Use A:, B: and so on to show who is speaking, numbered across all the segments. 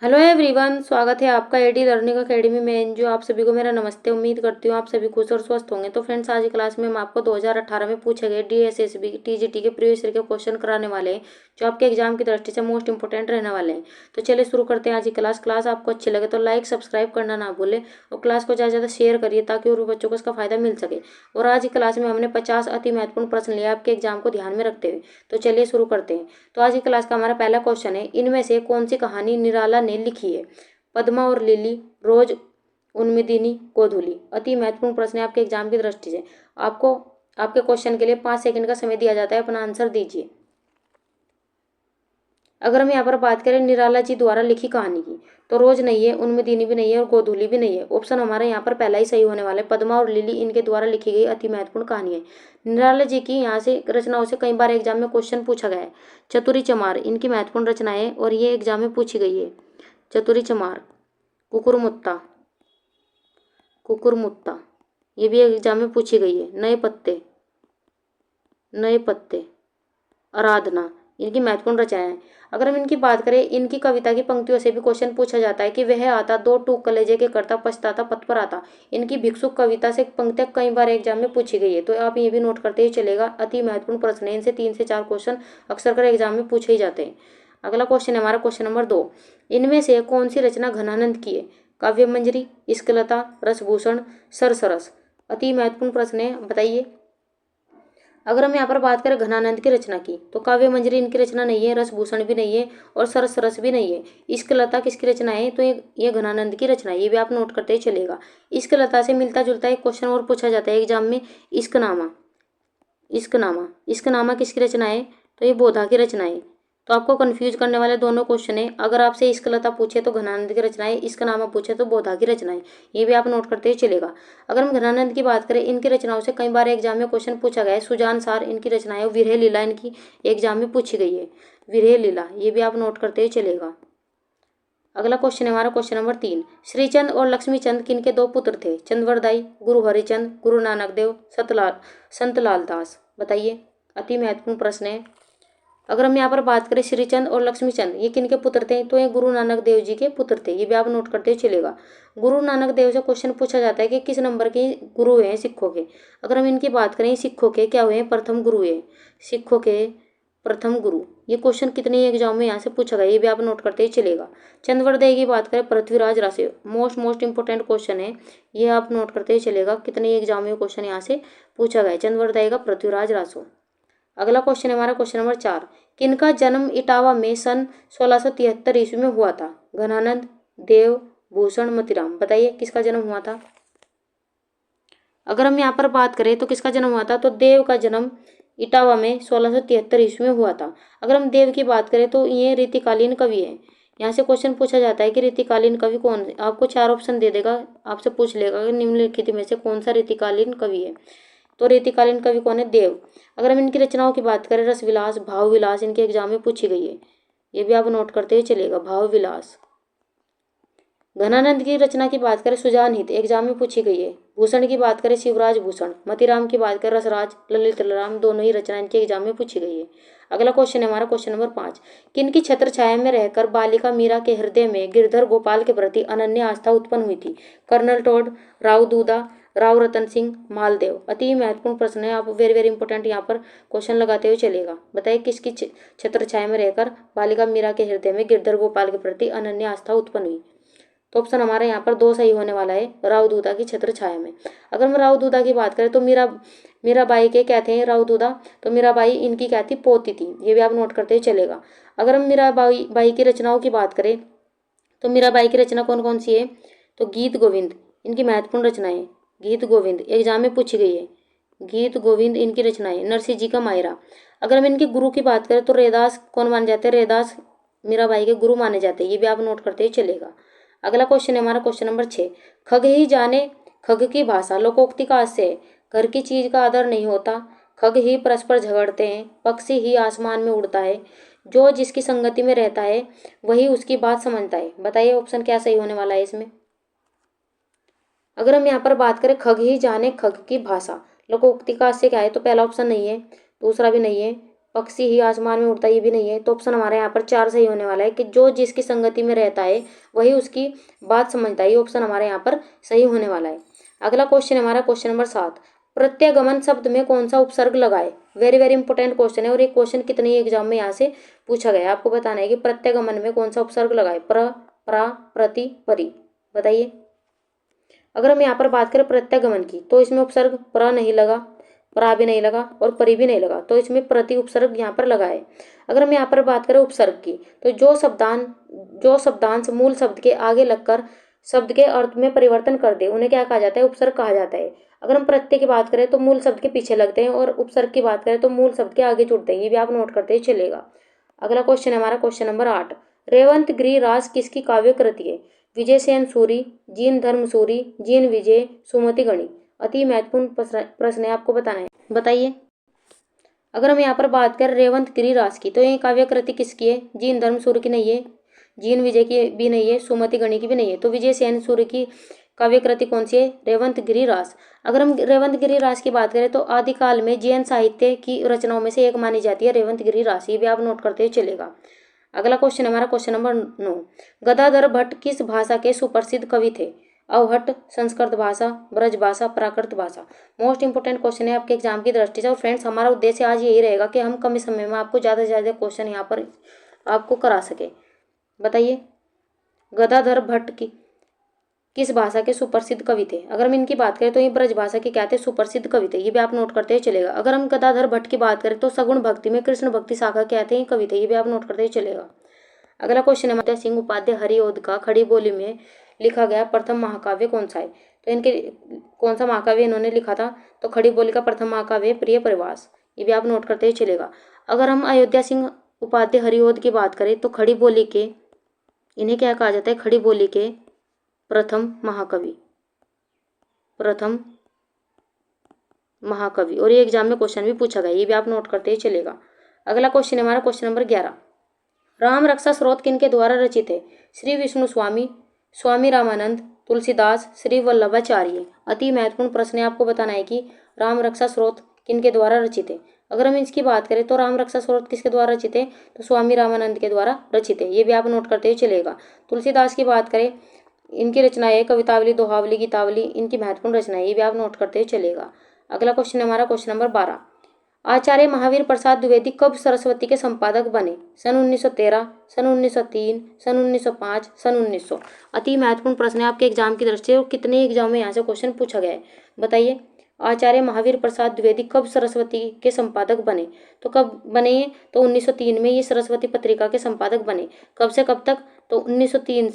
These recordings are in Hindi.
A: हेलो एवरीवन, स्वागत है आपका एडी लर्निंग अकेडमी में। एनजीओ आप सभी को मेरा नमस्ते। उम्मीद करती हूँ आप सभी खुश और स्वस्थ होंगे। तो फ्रेंड्स, आज की क्लास में हम आपको 2018 में पूछे गए डीएसएसबी टीजीटी के प्रीवियस ईयर के क्वेश्चन कराने वाले हैं, जो आपके एग्जाम की दृष्टि से मोस्ट इंपोर्टेंट रहने वाले हैं। तो चलिए शुरू करते हैं आज की क्लास आपको अच्छी लगे तो लाइक सब्सक्राइब करना ना भूलें और क्लास को ज़्यादा से ज़्यादा शेयर करिए ताकि और भी बच्चों को इसका फायदा मिल सके। और आज की क्लास में हमने 50 अति महत्वपूर्ण प्रश्न लिया आपके एग्जाम को ध्यान में रखते हुए। तो चलिए शुरू करते हैं। तो आज की क्लास का हमारा पहला क्वेश्चन है, इनमें से कौन सी कहानी निराला ने लिखी है? पद्मा और लिली, रोज, उन्मिदिनी, गोधूली। अति महत्वपूर्ण प्रश्न है आपके एग्जाम की दृष्टि से। आपको आपके क्वेश्चन के लिए 5 सेकंड का समय दिया जाता है, अपना आंसर दीजिए। अगर हम यहाँ पर बात करें निराला जी द्वारा लिखी कहानी की, तो रोज नहीं है, उन्मिदिनी भी नहीं है और गोधूली भी नहीं है। ऑप्शन हमारा यहाँ पर पहला ही सही होने वाला है। पद्मा और लिली इनके द्वारा लिखी गई अति महत्वपूर्ण कहानी है। निराला जी की यहाँ से रचनाओं से कई बार एग्जाम में क्वेश्चन पूछा गया है। चतुरी चमार इनकी महत्वपूर्ण रचना है और ये एग्जाम में पूछी गई है। चतुरी चमार, कुकुरमुत्ता, कुकुरमुत्ता, ये भी एग्जाम में पूछी गई है। नए पत्ते, नए पत्ते, आराधना, इनकी महत्वपूर्ण रचनाएं हैं। अगर हम इनकी बात करें, इनकी कविता की पंक्तियों से भी क्वेश्चन पूछा जाता है कि वह आता दो टूक कलेजे के करता पछताता पथ पर आता। इनकी भिक्षुक कविता से पंक्तियां कई बार एग्जाम में पूछी गई है, तो आप ये भी नोट करते ही चलेगा। अति महत्वपूर्ण प्रश्न है, इनसे 3 से 4 क्वेश्चन अक्सर कर एग्जाम में पूछे ही जाते हैं। अगला क्वेश्चन है हमारा क्वेश्चन नंबर 2। इनमें से कौन सी रचना घनानंद की है? काव्य मंजरी, इश्कलता, रसभूषण, सरसरस। अति महत्वपूर्ण प्रश्न है, बताइए। अगर हम यहाँ पर बात करें घनानंद की रचना की, तो काव्य मंजरी इनकी रचना नहीं है, रसभूषण भी नहीं है और सरसरस भी नहीं है। इश्कलता किसकी रचना है? तो ये घनानंद की रचना है, ये भी आप नोट करते ही चलेगा। इश्कलता से मिलता जुलता एक क्वेश्चन और पूछा जाता है एग्जाम में, इश्कनामा। इश्कनामा, इश्कनामा किसकी रचना है? तो ये बोधा की रचना है। तो आपको कंफ्यूज करने वाले दोनों क्वेश्चन है। अगर आपसे इश्कलता पूछे तो घनानंद की रचना है, इश्कनामा पूछे तो बोधा की रचना है, ये भी आप नोट करते ही चलेगा। अगर हम घनानंद की बात करें, इनकी रचनाओं से कई बार एग्जाम में क्वेश्चन पूछा गया है। सुजान सार इनकी रचना है, विरह लीला इनकी एग्जाम में पूछी गई है। विरह लीला, ये भी आप नोट करते ही चलेगा। अगला क्वेश्चन है हमारा क्वेश्चन नंबर 3। श्रीचंद और लक्ष्मीचंद किनके 2 पुत्र थे? चंद्रवरदाई, गुरु हरिचंद, गुरु नानक देव, संत लाल दास। बताइए, अति महत्वपूर्ण प्रश्न है। अगर हम यहाँ पर बात करें श्रीचंद और लक्ष्मीचंद, ये किनके पुत्र थे? तो ये गुरु नानक देव जी के पुत्र थे, ये भी आप नोट करते चलेगा। गुरु नानक देव से क्वेश्चन पूछा जाता है कि किस नंबर के गुरु हैं सिखों के। अगर हम इनकी बात करें, सिखों के क्या हुए हैं? प्रथम गुरु है, सिखों के प्रथम गुरु। ये क्वेश्चन कितने एग्जाम में यहाँ से पूछा गया, ये भी आप नोट करते ही चलेगा। चंद्रवरदाई की बात करें, पृथ्वीराज राशि, मोस्ट इंपोर्टेंट क्वेश्चन है, ये आप नोट करते ही चलेगा। कितने एग्जाम में क्वेश्चन यहाँ से पूछा गया है, चंद्रवरदाई का पृथ्वीराज रासो। अगला क्वेश्चन है हमारा क्वेश्चन नंबर 4। किनका जन्म इटावा में सन 1673 ईस्वी में हुआ था? घनानंद, देव, भूषण, मतीराम। बताइए, किसका जन्म हुआ था? अगर हम यहाँ पर बात करें तो किसका जन्म हुआ था? तो देव का जन्म इटावा में 1673 ईस्वी में हुआ था। अगर हम देव की बात करें तो ये रीतिकालीन कवि है। यहाँ से क्वेश्चन पूछा जाता है कि रीतिकालीन कवि कौन है? आपको 4 ऑप्शन दे देगा, आपसे पूछ लेगा कि निम्नलिखित में से कौन सा रीतिकालीन कवि है। तो रीतिकालीन कवि कौन है? देव। अगर हम इनकी रचनाओं की बात करें, रसविलास, भाव विलास इनके एग्जाम में पूछी गई है, ये भी आप नोट करते ही चलेगा, भाव विलास। घनानंद की रचना की बात करें, सुजान हित एग्जाम में पूछी गई है। भूषण की बात करें, शिवराज भूषण। मतीराम की बात करें, रसराज, ललित राम, दोनों ही रचना इनके एग्जाम में पूछी गई है। अगला क्वेश्चन है हमारा क्वेश्चन नंबर 5। किनकी छत्र छाया में रहकर बालिका मीरा के हृदय में गिरधर गोपाल के प्रति अनन्य आस्था उत्पन्न हुई थी? Colonel toad, Rao दूदा, Rao Ratan Singh, Maldev. अति महत्वपूर्ण प्रश्न है, आप वेरी वेरी इंपॉर्टेंट यहाँ पर क्वेश्चन लगाते हुए चलेगा। बताइए, किसकी छत्र छाया में रहकर बालिका मीरा के हृदय में गिरधर गोपाल के प्रति अनन्य आस्था उत्पन्न हुई? तो ऑप्शन हमारे यहाँ पर 2 सही होने वाला है, राव दूदा की छत्र छाया में। अगर हम राव दूदा की बात करें तो मीराबाई के क्या थे राव दूदा? तो मीराबाई इनकी क्या थी? पोती थी, ये भी आप नोट करते हुए चलेगा। अगर हम मीराबाई की रचनाओं की बात करें तो मीराबाई की रचना कौन कौन सी है? तो गीत गोविंद इनकी महत्वपूर्ण रचना है, गीत गोविंद एग्जाम में पूछी गई है, गीत गोविंद इनकी रचना है। नरसिंह जी का मायरा। अगर हम इनके गुरु की बात करें तो रैदास कौन माने जाते हैं? रैदास मीराबाई के गुरु माने जाते हैं, ये भी आप नोट करते ही चलेगा। अगला क्वेश्चन है हमारा क्वेश्चन नंबर 6। खग ही जाने खग की भाषा, लोकोक्ति का आशय है। घर की चीज का आदर नहीं होता, खग ही परस्पर झगड़ते हैं, पक्षी ही आसमान में उड़ता है, जो जिसकी संगति में रहता है वही उसकी बात समझता है। बताइए, ऑप्शन क्या सही होने वाला है इसमें? अगर हम यहाँ पर बात करें, खग ही जाने खग की भाषा, लोकोक्ति का आशय क्या है? तो पहला ऑप्शन नहीं है, दूसरा भी नहीं है, पक्षी ही आसमान में उड़ता, ये भी नहीं है। तो ऑप्शन हमारे यहाँ पर 4 सही होने वाला है कि जो जिसकी संगति में रहता है वही उसकी बात समझता है। ये ऑप्शन हमारे यहाँ पर सही होने वाला है। अगला क्वेश्चन हमारा क्वेश्चन नंबर 7, प्रत्यागमन शब्द में कौन सा उपसर्ग लगाए। वेरी वेरी इंपॉर्टेंट क्वेश्चन है और ये क्वेश्चन कितने एग्जाम में यहाँ से पूछा गया है। आपको बताना है कि प्रत्यागमन में कौन सा उपसर्ग लगाए। प्र, प्रा, प्रति, परि। बताइए। अगर हम यहाँ पर बात करें प्रत्यागमन की तो इसमें उपसर्ग प्र नहीं लगा, प्रा भी नहीं लगा और परि भी नहीं लगा, तो इसमें प्रति उपसर्ग यहाँ पर लगा है। अगर हम यहाँ पर बात करें उपसर्ग की तो जो शब्दांश मूल शब्द के आगे लगकर शब्द के अर्थ में परिवर्तन कर दे उन्हें क्या कहा जाता है, उपसर्ग कहा जाता है। अगर हम प्रत्यय की बात करें तो मूल शब्द के पीछे लगते हैं और उपसर्ग की बात करें तो मूल शब्द के आगे जुड़ते हैं। ये भी आप नोट करते चलेगा। अगला क्वेश्चन है हमारा क्वेश्चन नंबर 8, रेवंत गिरिराज किसकी काव्य कृति है। विजय सेन सूरी, जीन धर्म सूरी, जीन विजय, सुमति गणी। अति महत्वपूर्ण प्रश्न है, आपको बताना है। बताइए। अगर हम यहाँ पर बात करें रेवंत गिरिराज की तो ये काव्य कृति किसकी है, जीन धर्म सूर्य की नहीं है, जीन विजय की भी नहीं है, सुमति गणी की भी नहीं है। तो विजय सेन सूर्य की काव्य कृति कौन सी है, रेवंत गिरिराज। अगर हम रेवंत गिरिराज की बात करें तो आदिकाल में जैन साहित्य की रचनाओं में से एक मानी जाती है रेवंत गिरिराज। ये भी आप नोट करते हुए चलेगा। अगला क्वेश्चन हमारा क्वेश्चन नंबर 9, गदाधर भट्ट किस भाषा के सुप्रसिद्ध कवि थे। अवहट्ट, संस्कृत भाषा, ब्रज भाषा, प्राकृत भाषा। मोस्ट इंपोर्टेंट क्वेश्चन है आपके एग्जाम की दृष्टि से। और फ्रेंड्स हमारा उद्देश्य आज यही रहेगा कि हम कम समय में आपको ज़्यादा से ज़्यादा क्वेश्चन यहाँ पर आपको करा सके। बताइए। गदाधर भट्ट की किस भाषा के सुप्रसिद्ध कवि थे। अगर हम इनकी बात करें तो ये ब्रज भाषा के क्या थे, सुप्रसिद्ध कवि थे। ये भी आप नोट करते हुए चलेगा। अगर हम गदाधर भट्ट की बात करें तो सगुण भक्ति में कृष्ण भक्ति शाखा क्या थे, कवि थे। ये भी आप नोट करते हुए चलेगा। अगला क्वेश्चन है सिंह उपाध्याय हरिओद का खड़ी बोली में लिखा गया प्रथम महाकाव्य कौन सा है। तो इनके कौन सा महाकाव्य इन्होंने लिखा था, तो खड़ी बोली का प्रथम महाकाव्य प्रिय परिवास। ये भी आप नोट करते हुए चलेगा। अगर हम अयोध्या सिंह उपाध्याय हरिओद की बात करें तो खड़ी बोली के इन्हें क्या कहा जाता है, खड़ी बोली के प्रथम महाकवि, प्रथम महाकवि। और ये एग्जाम में क्वेश्चन भी पूछा गया, ये भी आप नोट करते ही चलेगा। अगला क्वेश्चन है हमारा क्वेश्चन नंबर 11, राम रक्षा स्रोत किनके द्वारा रचित है। श्री विष्णु स्वामी, स्वामी रामानंद, तुलसीदास, श्री वल्लभाचार्य। अति महत्वपूर्ण प्रश्न है, आपको बताना है कि राम रक्षा स्रोत किनके द्वारा रचित है। अगर हम इसकी बात करें तो राम रक्षा स्रोत किसके द्वारा रचित है, तो स्वामी रामानंद के द्वारा रचित है। ये भी आप नोट करते हुए चलेगा। तुलसीदास की बात करें, इनकी रचनाएं कवितावली, दोहावली, गीतावली, इनकी महत्वपूर्ण रचनाएं। ये भी आप नोट करते हुए चलेगा। अगला क्वेश्चन हमारा क्वेश्चन नंबर 12, आचार्य महावीर प्रसाद द्विवेदी कब सरस्वती के संपादक बने। सन 1913, सन 1903, सन 1905, सन 1900। अति महत्वपूर्ण प्रश्न है आपके एग्जाम की दृष्टि से और कितने एग्जाम में यहाँ से क्वेश्चन पूछा गया है। बताइए। आचार्य महावीर प्रसाद द्विवेदी कब सरस्वती के संपादक बने। तो कब बने, तो 1903 में ये सरस्वती पत्रिका के संपादक बने। कब से कब तक, तो 1903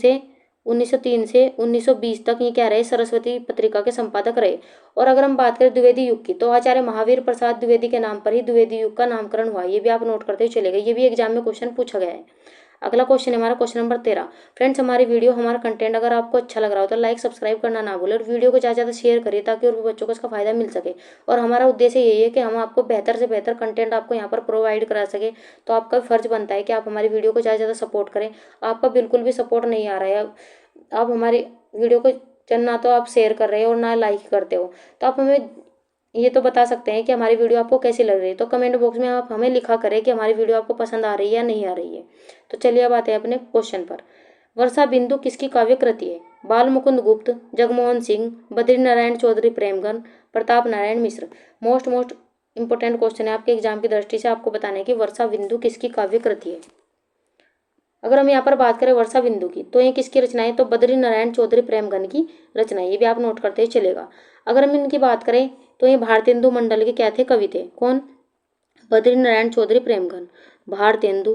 A: से 1920 तक ये क्या रहे, सरस्वती पत्रिका के संपादक रहे। और अगर हम बात करें द्विवेदी युग की तो आचार्य महावीर प्रसाद द्विवेदी के नाम पर ही द्विवेदी युग का नामकरण हुआ। ये भी आप नोट करते हुए चलेगा। ये भी एग्जाम में क्वेश्चन पूछा गया है। अगला क्वेश्चन है हमारा क्वेश्चन नंबर 13। फ्रेंड्स हमारी वीडियो, हमारा कंटेंट अगर आपको अच्छा लग रहा हो तो लाइक सब्सक्राइब करना ना भूलें और वीडियो को ज़्यादा से ज़्यादा शेयर करिए ताकि और भी बच्चों को इसका फायदा मिल सके। और हमारा उद्देश्य यही है कि हम आपको बेहतर से बेहतर कंटेंट आपको यहाँ पर प्रोवाइड करा सके। तो आपका फर्ज बनता है कि आप हमारी वीडियो को ज़्यादा से ज़्यादा सपोर्ट करें। आपका बिल्कुल भी सपोर्ट नहीं आ रहा है, आप हमारी वीडियो को ना तो आप शेयर कर रहे हो और ना लाइक करते हो, तो आप हमें ये तो बता सकते हैं कि हमारी वीडियो आपको कैसी लग रही है। तो कमेंट बॉक्स में आप हमें लिखा करें कि हमारी वीडियो आपको पसंद आ रही है या नहीं आ रही है। तो चलिए अब आते हैं अपने क्वेश्चन पर। वर्षा बिंदु किसकी काव्य कृति है। बाल मुकुंद गुप्त, Jagmohan Singh, Badri Narayan Chaudhary प्रेमगन, Pratap Narayan Mishra. Most important question है आपके एग्जाम की दृष्टि से, आपको बताना है कि वर्षा बिंदु किसकी काव्य कृति है। अगर हम यहाँ पर बात करें वर्षा बिंदु की तो ये किसकी रचना है, तो बद्री नारायण चौधरी प्रेमगन की रचना है। ये भी आप नोट करते ही चलेगा। अगर हम इनकी बात करें तो ये भारतेंदु मंडल के क्या थे, कवि थे। कौन, बद्री नारायण चौधरी प्रेमगन। भारतेंदु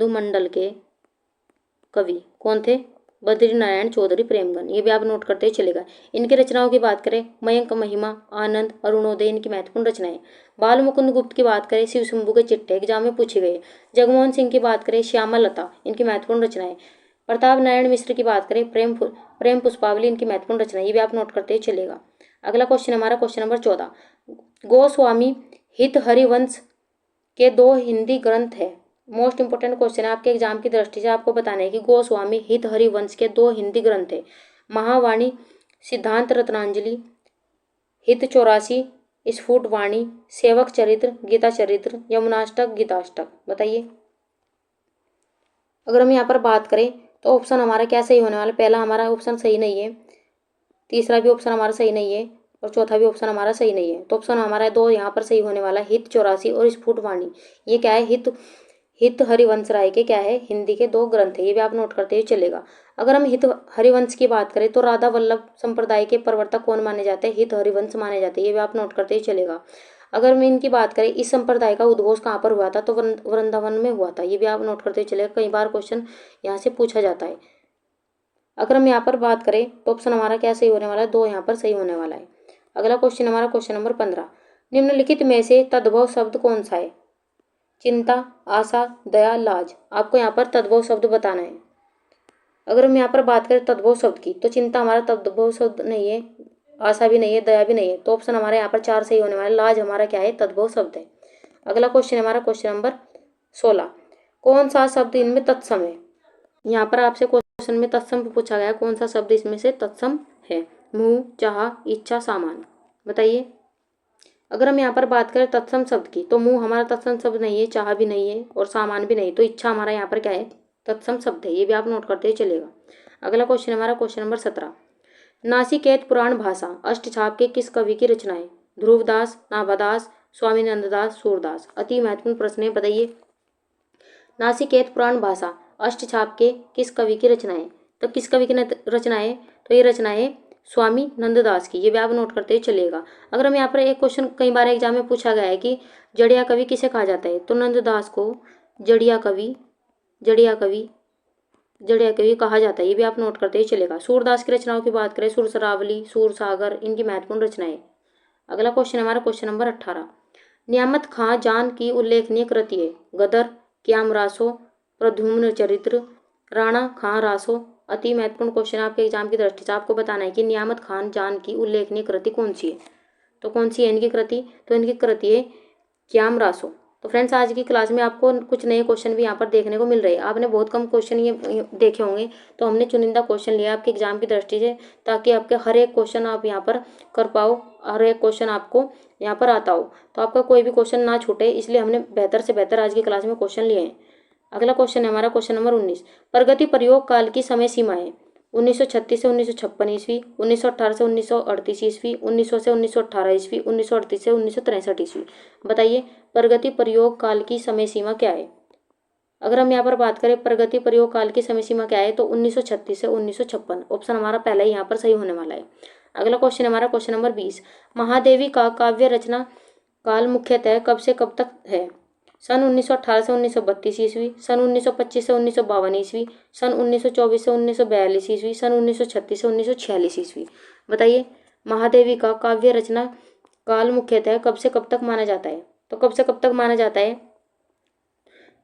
A: मंडल के कवि कौन थे, बद्री नारायण चौधरी प्रेमगन। ये भी आप नोट करते ही चलेगा। इनकी रचनाओं की बात करें, मयंक महिमा, आनंद, अरुणोदय इनकी महत्वपूर्ण रचनाएं। बाल मुकुंद गुप्त की बात करें, शिव शंभू के चिट्ठे एग्जाम में पूछे गए। जगमोहन सिंह की बात करें, श्यामा लता इनकी महत्वपूर्ण रचनाएं। प्रताप नारायण मिश्र की बात करें, प्रेम पुष्पावली इनकी महत्वपूर्ण रचना। ये भी आप नोट करते ही चलेगा। अगला क्वेश्चन हमारा क्वेश्चन नंबर 14, गोस्वामी हित हरिवंश के 2 हिंदी ग्रंथ है। मोस्ट इंपोर्टेंट क्वेश्चन है आपके एग्जाम की दृष्टि से, आपको बताना है कि गोस्वामी हित हरिवंश के 2 हिंदी ग्रंथ है। महावाणी, सिद्धांत रत्नांजलि, हित 84 स्फुट वाणी, सेवक चरित्र, गीता चरित्र, यमुनाष्टक, गीताष्टक। बताइए। अगर हम यहाँ पर बात करें तो ऑप्शन हमारा क्या सही होने वाला है? पहला हमारा ऑप्शन सही नहीं है, तीसरा भी ऑप्शन हमारा सही नहीं है और चौथा भी ऑप्शन हमारा सही नहीं है। तो ऑप्शन हमारा दो यहाँ पर सही होने वाला है, हित 84 और स्फुट वाणी। ये क्या है? हित हरिवंश राय के क्या है? हिंदी के दो ग्रंथ है, ये भी आप नोट करते हुए चलेगा। अगर हम हित हरिवंश की बात करें तो राधा वल्लभ संप्रदाय के प्रवर्तक कौन माने जाते हैं? हित हरिवंश माने जाते हैं, ये भी आप नोट करते हुए चलेगा। अगर हम इनकी बात करें, इस संप्रदाय का उद्घोष कहाँ पर हुआ था? तो वृंदावन में हुआ था, ये भी आप नोट करते हुए चलेगा। कई बार क्वेश्चन यहाँ से पूछा जाता है। अगर हम यहाँ पर बात करें तो ऑप्शन हमारा क्या सही होने वाला है? दो यहाँ पर सही होने वाला है। अगला क्वेश्चन हमारा क्वेश्चन नंबर 15, निम्नलिखित में से तद्भव शब्द कौन सा है? चिंता, आशा, दया, लाज। आपको यहाँ पर तद्भव शब्द बताना है। अगर हम यहाँ पर बात करें तद्भव शब्द की तो चिंता हमारा तद्भव शब्द नहीं है, आशा भी नहीं है, दया भी नहीं है। तो ऑप्शन हमारे यहाँ पर 4 सही होने वाले। लाज हमारा क्या है? तद्भव शब्द है। अगला क्वेश्चन हमारा क्वेश्चन नंबर 16, कौन सा शब्द इनमें तत्सम है? यहाँ पर आपसे क्वेश्चन में तत्सम पूछा गया, कौन सा शब्द इसमें से तत्सम है? मुंह, चाह, इच्छा, सामान। बताइए। अगर हम यहाँ पर बात करें तत्सम शब्द की तो मुंह हमारा तत्सम शब्द नहीं है, चाह भी नहीं है और सामान भी नहीं। तो इच्छा हमारा यहाँ पर क्या है? तत्सम शब्द है, ये भी आप नोट करते ही चलेगा। अगला क्वेश्चन हमारा क्वेश्चन नंबर 17, नासिकेत पुराण भाषा अष्टछाप के किस कवि की रचना है? ध्रुवदास, नाभादास, स्वामी नंददास, सूरदास। अति महत्वपूर्ण प्रश्न है, बताइए। नासिकेत पुराण भाषा अष्टछाप के किस कवि की रचना है? तो किस कवि की रचना है? तो ये रचना है स्वामी नंददास की, ये भी आप नोट करते ही चलेगा। अगर हम यहाँ पर एक क्वेश्चन कई बार एग्जाम में पूछा गया है कि जड़िया कवि किसे कहा जाता है? तो नंददास को जड़िया कवि कहा जाता है, ये भी आप नोट करते ही चलेगा। सूरदास की रचनाओं की बात करें, सुरसरावली, सूरसागर, इनकी महत्वपूर्ण रचनाएं। अगला क्वेश्चन हमारा क्वेश्चन नंबर 18, नियामत खां जान की उल्लेखनीय कृति है? गदर, क्याम रासो, प्रद्युम्न चरित्र, राणा खां रासो। अति महत्वपूर्ण क्वेश्चन आपके एग्जाम की दृष्टि से आपको बताना है कि नियामत खान जान की उल्लेखनीय कृति कौन सी है? तो कौन सी है इनकी कृति? तो इनकी कृति है क्याम रासो। तो फ्रेंड्स, आज की क्लास में आपको कुछ नए क्वेश्चन भी यहाँ पर देखने को मिल रहे हैं। आपने बहुत कम क्वेश्चन ये देखे होंगे, तो हमने चुनिंदा क्वेश्चन लिया आपके एग्जाम की दृष्टि से, ताकि आपके हर एक क्वेश्चन आप यहाँ पर कर पाओ, हर एक क्वेश्चन आपको यहाँ पर आता हो, तो आपका कोई भी क्वेश्चन ना छूटे, इसलिए हमने बेहतर से बेहतर आज की क्लास में क्वेश्चन लिए हैं। अगला क्वेश्चन है हमारा क्वेश्चन नंबर 19, प्रगति प्रयोग काल की समय सीमा है? 1936 से 1956 ईस्वी, 1918 से 1938 ईस्वी, 1900 से 1918 ईस्वी, 1938 से 1963 ईस्वी। बताइए, प्रगति प्रयोग काल की समय सीमा क्या है? अगर हम यहाँ पर बात करें प्रगति प्रयोग काल की समय सीमा क्या है, तो 1936 से 1956। ऑप्शन हमारा पहला ही यहाँ पर सही होने वाला है। अगला क्वेश्चन हमारा क्वेश्चन नंबर 20, महादेवी का काव्य रचना काल मुख्यतः कब से कब तक है? सन 1918 से 1932 ईस्वी, सन 1925 से 1952 ईस्वी, सन 1924 से 1942 ईस्वी, सन 1936 से 1946 ईस्वी। बताइए, महादेवी का काव्य रचना काल मुख्यतः कब से कब तक माना जाता है? तो कब से कब तक माना जाता है?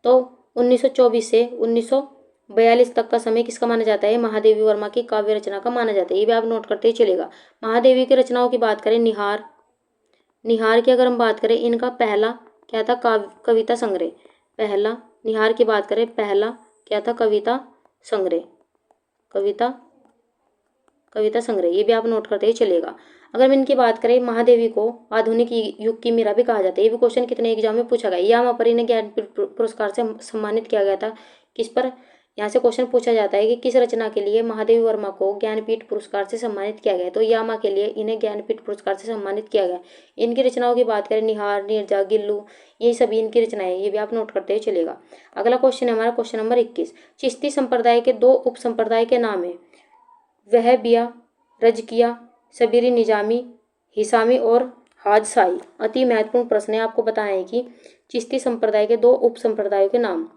A: तो 1924 से 1942 तक का समय किसका माना जाता है? महादेवी वर्मा की काव्य रचना का माना जाता है, ये भी आप नोट करते ही चलेगा। महादेवी की रचनाओं की बात करें, निहार की अगर हम बात करें, इनका पहला क्या था? कविता संग्रह। पहला निहार की बात करें, पहला क्या था? कविता संग्रह, कविता संग्रह, ये भी आप नोट करते ही चलेगा। अगर हम इनकी बात करें, महादेवी को आधुनिक युग की मीरा भी कहा जाता है। ये भी क्वेश्चन कितने एग्जाम में पूछा गया। यामापरी ने ज्ञानपीठ पुरस्कार से सम्मानित किया गया था। किस पर? यहाँ से क्वेश्चन पूछा जाता है कि किस रचना के लिए महादेवी वर्मा को ज्ञानपीठ पुरस्कार से सम्मानित किया गया? तो यामा के लिए इन्हें ज्ञानपीठ पुरस्कार से सम्मानित किया गया। इनकी रचनाओं की बात करें, निहार, नीरजा, गिल्लू, ये सभी इनकी रचनाएं, ये भी आप नोट करते ही चलेगा। अगला क्वेश्चन है हमारा क्वेश्चन नंबर 21, चिश्ती संप्रदाय के दो उप संप्रदाय के नाम है? वहबिया, रजकिया, सबीरी निजामी, हिसामी और हाजसाई। अति महत्वपूर्ण प्रश्न है, आपको बताना है कि चिश्ती संप्रदाय के दो उप संप्रदायों के नाम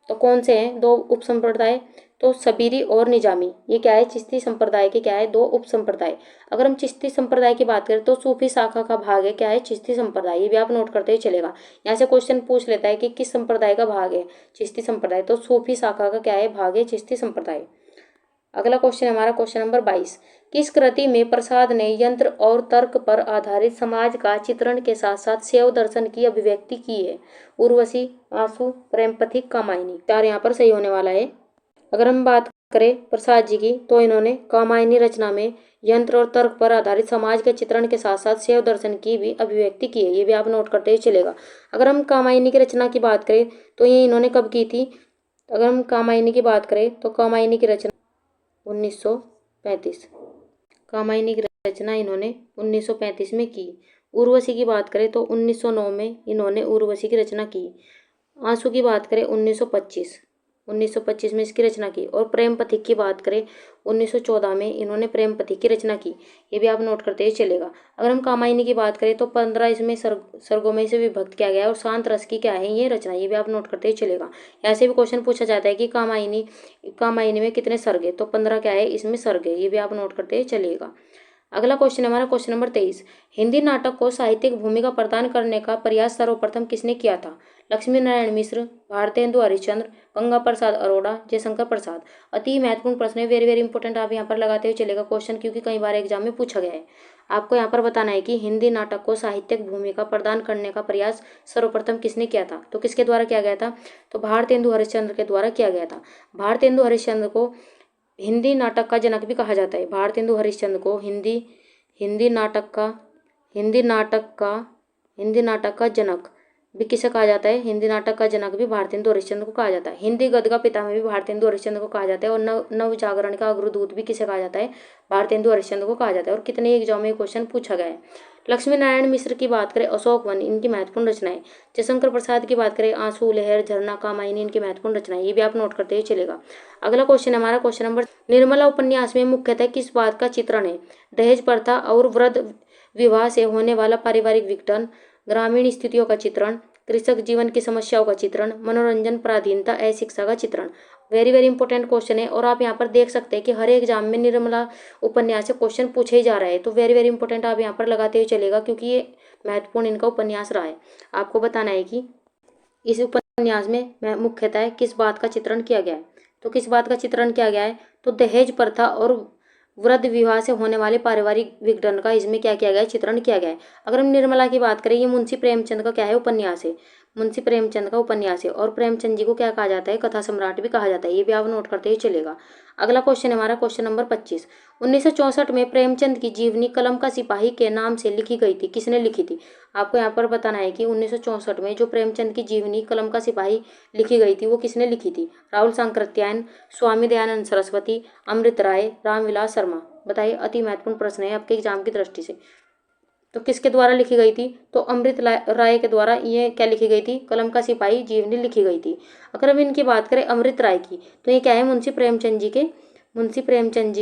A: तो कौन से हैं? दो उप संप्रदाय, तो सबीरी और निजामी। ये क्या है? चिश्ती संप्रदाय के क्या है? दो उप संप्रदाय। अगर हम चिश्ती संप्रदाय की बात करें तो सूफी शाखा का भाग है क्या है? चिश्ती संप्रदाय, ये भी आप नोट करते ही चलेगा। यहाँ से क्वेश्चन पूछ लेता है कि किस संप्रदाय का भाग है? चिश्ती संप्रदाय, तो सूफी शाखा का क्या है? भाग है चिश्ती संप्रदाय। अगला क्वेश्चन हमारा क्वेश्चन नंबर 22, किस कृति में प्रसाद ने यंत्र और तर्क पर आधारित समाज का चित्रण के साथ साथ शैव दर्शन की अभिव्यक्ति की है? उर्वशी, आंसू, प्रेम पथिक, कामायनी। चार यहाँ पर सही होने वाला है। अगर हम बात करें प्रसाद जी की, तो इन्होंने कामायनी रचना में यंत्र और तर्क पर आधारित समाज के चित्रण के साथ साथ शैव दर्शन की भी अभिव्यक्ति की है। ये भी आप नोट करते ही चलेगा। अगर हम कामायनी की रचना की बात करें तो ये इन्होंने कब की थी? अगर हम कामायनी की बात करें तो कामायनी की रचना 1935, कामायनी की रचना इन्होंने 1935 में की। उर्वशी की बात करें तो 1909 में इन्होंने उर्वशी की रचना की। आंसू की बात करें 1925 में इसकी रचना की। और प्रेम पथिक की बात करें 1914 में इन्होंने प्रेम पथिक की रचना की। ये भी आप नोट करते ही चलेगा। अगर हम कामायनी की बात करें तो 15 इसमें सर्गों में से विभक्त किया गया है और शांत रस की क्या है ये रचना, ये भी आप नोट करते ही चलेगा। ऐसे भी क्वेश्चन पूछा जाता है कि कामायनी में कितने सर्ग है, तो 15 क्या है इसमें सर्ग है, ये भी आप नोट करते ही चलेगा। अगला क्वेश्चन हमारा क्वेश्चन नंबर 23। हिंदी नाटक को साहित्यिक भूमिका प्रदान करने का प्रयास सर्वप्रथम किसने किया था? लक्ष्मी नारायण मिश्र, भारतेंदु हरिश्चंद्र, गंगा प्रसाद अरोड़ा, जयशंकर प्रसाद। अति महत्वपूर्ण प्रश्न है, वेरी वेरी इंपॉर्टेंट। आप यहाँ पर लगाते हुए चलेगा क्वेश्चन, क्योंकि कई बार एग्जाम में पूछा गया है। आपको यहाँ पर बताना है कि हिंदी नाटक को साहित्यिक भूमिका प्रदान करने का प्रयास सर्वप्रथम किसने किया था? तो किसके द्वारा किया गया था? तो भारतेंदु हरिश्चंद्र के द्वारा किया गया था। भारतेंदु हरिश्चंद्र को हिंदी नाटक का जनक भी कहा जाता है। भारतेंदु हरिश्चंद्र को हिंदी नाटक का जनक भी किसे कहा जाता है? हिंदी नाटक का जनक भी भारतेंदु हरिश्चंद्र को कहा जाता है। हिंदी गद्य का पिता में भी भारतेंदु हरिश्चंद्र को कहा जाता है। और नव जागरण का अग्रदूत भी किसे कहा जाता है? भारतेंदु हरिश्चंद्र को कहा जाता है। और कितने एग्जाम में क्वेश्चन पूछा गया है। लक्ष्मी नारायण मिश्र की बात करें अशोक वन, इनकी महत्वपूर्ण रचनाएं। जयशंकर प्रसाद की बात करें आंसू, लहर, झरना, कामायनी, इनकी महत्वपूर्ण रचनाएं। ये भी आप नोट करते ही चलेगा। अगला क्वेश्चन हमारा क्वेश्चन नंबर, निर्मला उपन्यास में मुख्यतः किस बात का चित्रण है? दहेज प्रथा और वृद्ध विवाह से होने वाला पारिवारिक विघटन, ग्रामीण स्थितियों का चित्रण, कृषक जीवन की समस्याओं का चित्रण, मनोरंजन, पराधीनता, अशिक्षा का चित्रण। वेरी वेरी इंपॉर्टेंट क्वेश्चन है। और आप यहाँ पर देख सकते हैं कि हर एग्जाम में निर्मला उपन्यास से क्वेश्चन पूछे ही जा रहा है। तो वेरी वेरी इंपॉर्टेंट आप यहाँ पर लगाते हुए चलेगा, क्योंकि ये महत्वपूर्ण इनका उपन्यास रहा है। आपको बताना है कि इस उपन्यास में मुख्यतः किस बात का चित्रण किया गया है? तो किस बात का चित्रण किया गया है? तो दहेज प्रथा और वृद्ध विवाह से होने वाले पारिवारिक विघटन का इसमें क्या किया गया है? चित्रण किया गया है। अगर हम निर्मला की बात करें, ये मुंशी प्रेमचंद का क्या है? उपन्यास है। मुंशी प्रेमचंद का उपन्यास है। और प्रेमचंद जी को क्या कहा जाता है? कथा सम्राट भी कहा जाता है। ये भी आप नोट करते ही चलेगा। अगला क्वेश्चन हमारा क्वेश्चन नंबर 25। 1964 में प्रेमचंद की जीवनी कलम का सिपाही के नाम से लिखी गई थी। किसने लिखी थी? आपको यहाँ पर बताना है कि 1964 में जो प्रेमचंद की जीवनी कलम का सिपाही लिखी गई थी वो किसने लिखी थी? राहुल सांकृत्यायन, स्वामी दयानंद सरस्वती, अमृत राय, रामविलास शर्मा। बताइए, अति महत्वपूर्ण प्रश्न है आपके एग्जाम की दृष्टि से। तो किसके द्वारा लिखी गई थी? तो अमृत राय के द्वारा ये क्या लिखी गई थी? कलम का सिपाही जीवनी लिखी गई थी। अगर हम इनकी बात करें अमृत राय की, तो ये क्या है? मुंशी प्रेमचंद जी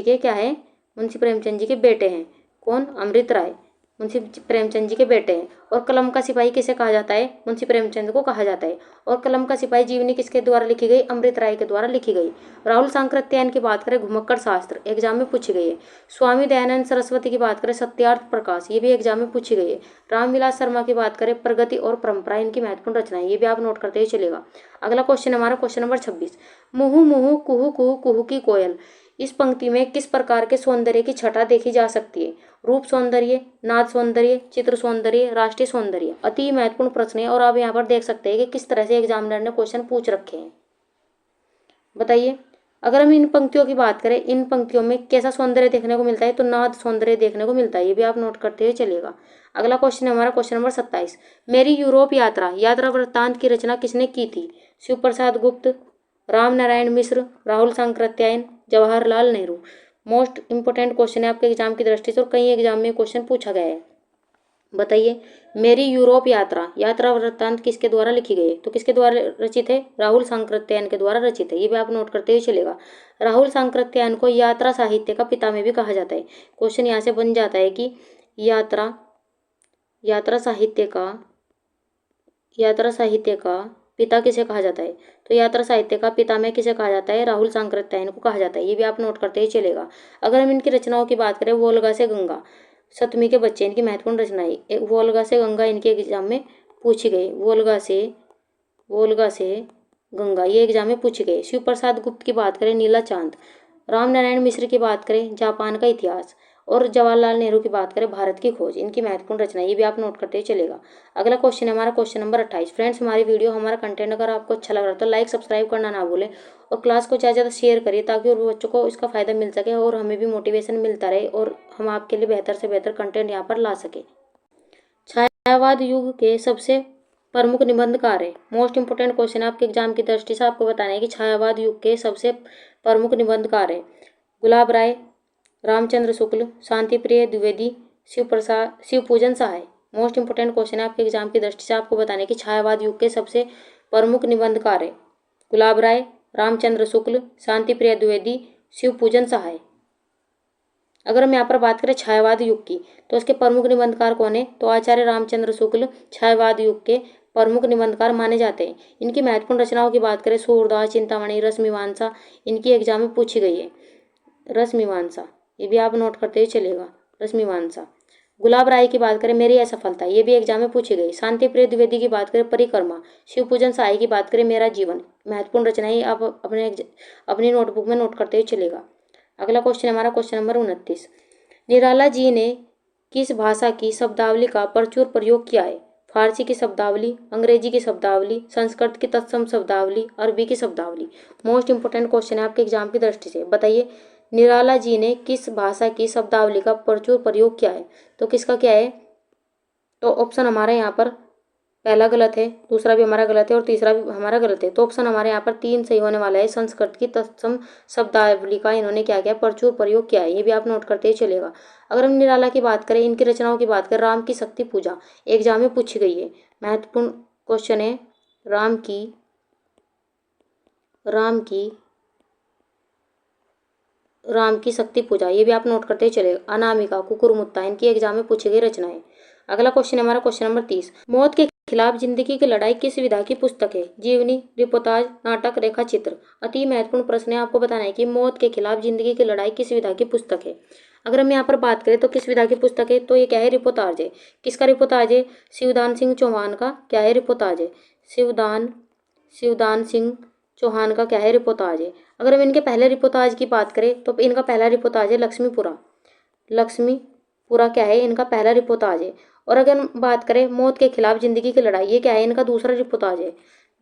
A: के क्या है? मुंशी प्रेमचंद जी के बेटे हैं। कौन? अमृत राय मुंशी प्रेमचंद जी के बेटे हैं। और कलम का सिपाही किसे कहा जाता है? मुंशी प्रेमचंद को कहा जाता है। और कलम का सिपाही जीवनी किसके द्वारा लिखी गई? अमृत राय के द्वारा लिखी गई। राहुल सांकृत्यायन की बात करें घुमक्कड़ शास्त्र, एग्जाम में पूछी गई है। स्वामी दयानंद सरस्वती की बात करें सत्यार्थ प्रकाश, ये भी एग्जाम में पूछी गई है। रामविलास शर्मा की बात करें प्रगति और परंपरा, इनकी महत्वपूर्ण रचना है। ये भी आप नोट करते ही चलेगा। अगला क्वेश्चन हमारा क्वेश्चन नंबर 26। मुहु मुहु कुहू कुहू कुहू की कोयल, इस पंक्ति में किस प्रकार के सौंदर्य की छटा देखी जा सकती है? रूप सौंदर्य, नाद सौंदर्य, चित्र सौंदर्य, राष्ट्रीय सौंदर्य। अति महत्वपूर्ण प्रश्न है। और आप यहाँ पर देख सकते हैं कि किस तरह से एग्जामिनर ने क्वेश्चन पूछ रखे हैं। बताइए, अगर हम इन पंक्तियों की बात करें, इन पंक्तियों में कैसा सौंदर्य देखने को मिलता है? तो नाद सौंदर्य देखने को मिलता है। ये भी आप नोट करते हुए चलेगा। अगला क्वेश्चन हमारा क्वेश्चन नंबर 27। मेरी यूरोप यात्रा वृत्तांत की रचना किसने की थी? Shiv Prasad Gupt, Ram Narayan Mishra, Rahul Sankrityayan, Jawaharlal Nehru. Most important question है आपके एग्जाम की दृष्टि से और कई एग्जाम में क्वेश्चन पूछा गया है। बताइए, मेरी यूरोप यात्रा वृत्तांत किसके द्वारा लिखी गई है? तो किसके द्वारा रचित है? राहुल सांकृत्यायन के द्वारा रचित है। ये भी आप नोट करते हुए चलेगा। राहुल सांकृत्यायन को यात्रा साहित्य का पिता में भी कहा जाता है। क्वेश्चन यहाँ से बन जाता है कि यात्रा साहित्य का पिता किसे कहा जाता है? तो यात्रा साहित्य का पिता में किसे कहा जाता है? राहुल सांकृत्यायन को कहा जाता है। ये भी आप नोट करते ही चलेगा। अगर हम इनकी रचनाओं की बात करें, वोल्गा से गंगा, सतमी के बच्चे, इनकी महत्वपूर्ण रचनाएं। वोल्गा से गंगा इनके एग्जाम में पूछी गई। वोल्गा से गंगा, ये एग्जाम में पूछी गई। शिव प्रसाद गुप्त की बात करें नीला चांद, राम नारायण मिश्र की बात करें जापान का इतिहास, और जवाहरलाल नेहरू की बात करें भारत की खोज, इनकी महत्वपूर्ण रचना, ये भी आप नोट करते चलेगा। अगला क्वेश्चन है हमारा क्वेश्चन नंबर 28। फ्रेंड्स, हमारी वीडियो हमारा कंटेंट अगर आपको अच्छा लग रहा है तो लाइक सब्सक्राइब करना ना भूलें और क्लास को ज़्यादा ज़्यादा शेयर करिए ताकि और बच्चों को इसका फायदा मिल सके और हमें भी मोटिवेशन मिलता रहे और हम आपके लिए बेहतर से बेहतर कंटेंट यहाँ पर ला सके। छायावाद युग के सबसे प्रमुख निबंधकार है। मोस्ट इंपोर्टेंट क्वेश्चन आपके एग्जाम की दृष्टि से आपको बताना है कि छायावाद युग के सबसे प्रमुख निबंधकार है। गुलाब राय, रामचंद्र शुक्ल, शांति प्रिय द्विवेदी, शिवपूजन सहाय। मोस्ट इंपोर्टेंट क्वेश्चन है आपके एग्जाम की दृष्टि से आपको बताना है कि छायावाद युग के सबसे प्रमुख निबंधकार है। गुलाब राय, रामचंद्र शुक्ल, शांति प्रिय द्विवेदी, शिवपूजन सहाय। अगर हम यहाँ पर बात करें छायावाद युग की तो इसके प्रमुख निबंधकार कौन है, तो आचार्य रामचंद्र शुक्ल छायावाद युग के प्रमुख निबंधकार माने जाते हैं। इनकी महत्वपूर्ण रचनाओं की बात करें सूरदास, चिंतामणि, रसमीमांसा, इनकी एग्जाम में पूछी गई है। रसमीमांसा, ये भी आप नोट करते हुए चलेगा, रसमीमांसा। गुलाब राय की बात करें मेरी असफलता, ये भी एग्जाम में पूछी गई। शांति प्रिय द्विवेदी की बात करें परिक्रमा। शिवपूजन सहाय की बात करें मेरा जीवन। महत्वपूर्ण रचनाएं आप अपनी नोटबुक में नोट करते हुए चलेगा। अगला क्वेश्चन हमारा क्वेश्चन नंबर 29। निराला जी ने किस भाषा की शब्दावली का प्रचुर प्रयोग किया है? फारसी की शब्दावली, अंग्रेजी की शब्दावली, संस्कृत की तत्सम शब्दावली, अरबी की शब्दावली। मोस्ट इंपोर्टेंट क्वेश्चन है आपके एग्जाम की दृष्टि से। बताइए निराला जी ने किस भाषा की शब्दावली का प्रचुर प्रयोग किया है? तो किसका क्या है, तो ऑप्शन हमारा यहाँ पर पहला गलत है, दूसरा भी हमारा गलत है और तीसरा भी हमारा गलत है। तो ऑप्शन हमारे यहाँ पर 3 सही होने वाला है। संस्कृत की तत्सम शब्दावली का इन्होंने क्या किया, प्रचुर प्रयोग किया है, ये भी आप नोट करते ही चलेगा। अगर हम निराला की बात करें, इनकी रचनाओं की बात करें, राम की शक्ति पूजा एग्जाम में पूछी गई है। महत्वपूर्ण क्वेश्चन है राम की शक्ति पूजा, ये भी आप नोट करते ही चलेगा। अनामिका, कुकुरमुत्ता, इनकी एग्जाम में पूछी गई रचनाएं। अगला क्वेश्चन है हमारा क्वेश्चन नंबर 30। मौत के खिलाफ जिंदगी की लड़ाई किस विधा की पुस्तक है? जीवनी, रिपोर्टाज, नाटक, रेखा चित्र। अति महत्वपूर्ण प्रश्न है, आपको बताना है कि मौत के खिलाफ जिंदगी की लड़ाई किस विधा की पुस्तक है। अगर हम यहाँ पर बात करें तो किस विधा की पुस्तक है, तो ये क्या है, रिपोर्टाज है। किसका रिपोर्टाज है? शिवदान सिंह चौहान का क्या है, रिपोर्टाज है। शिवदान सिंह चौहान का क्या है, रिपोर्टाज है। अगर हम इनके पहले रिपोर्टाज की बात करें तो इनका पहला रिपोर्टाज है लक्ष्मीपुरा क्या है, इनका पहला रिपोर्टाज है। और अगर हम बात करें मौत के खिलाफ जिंदगी की लड़ाई, ये क्या है, इनका दूसरा रिपोर्टाज है।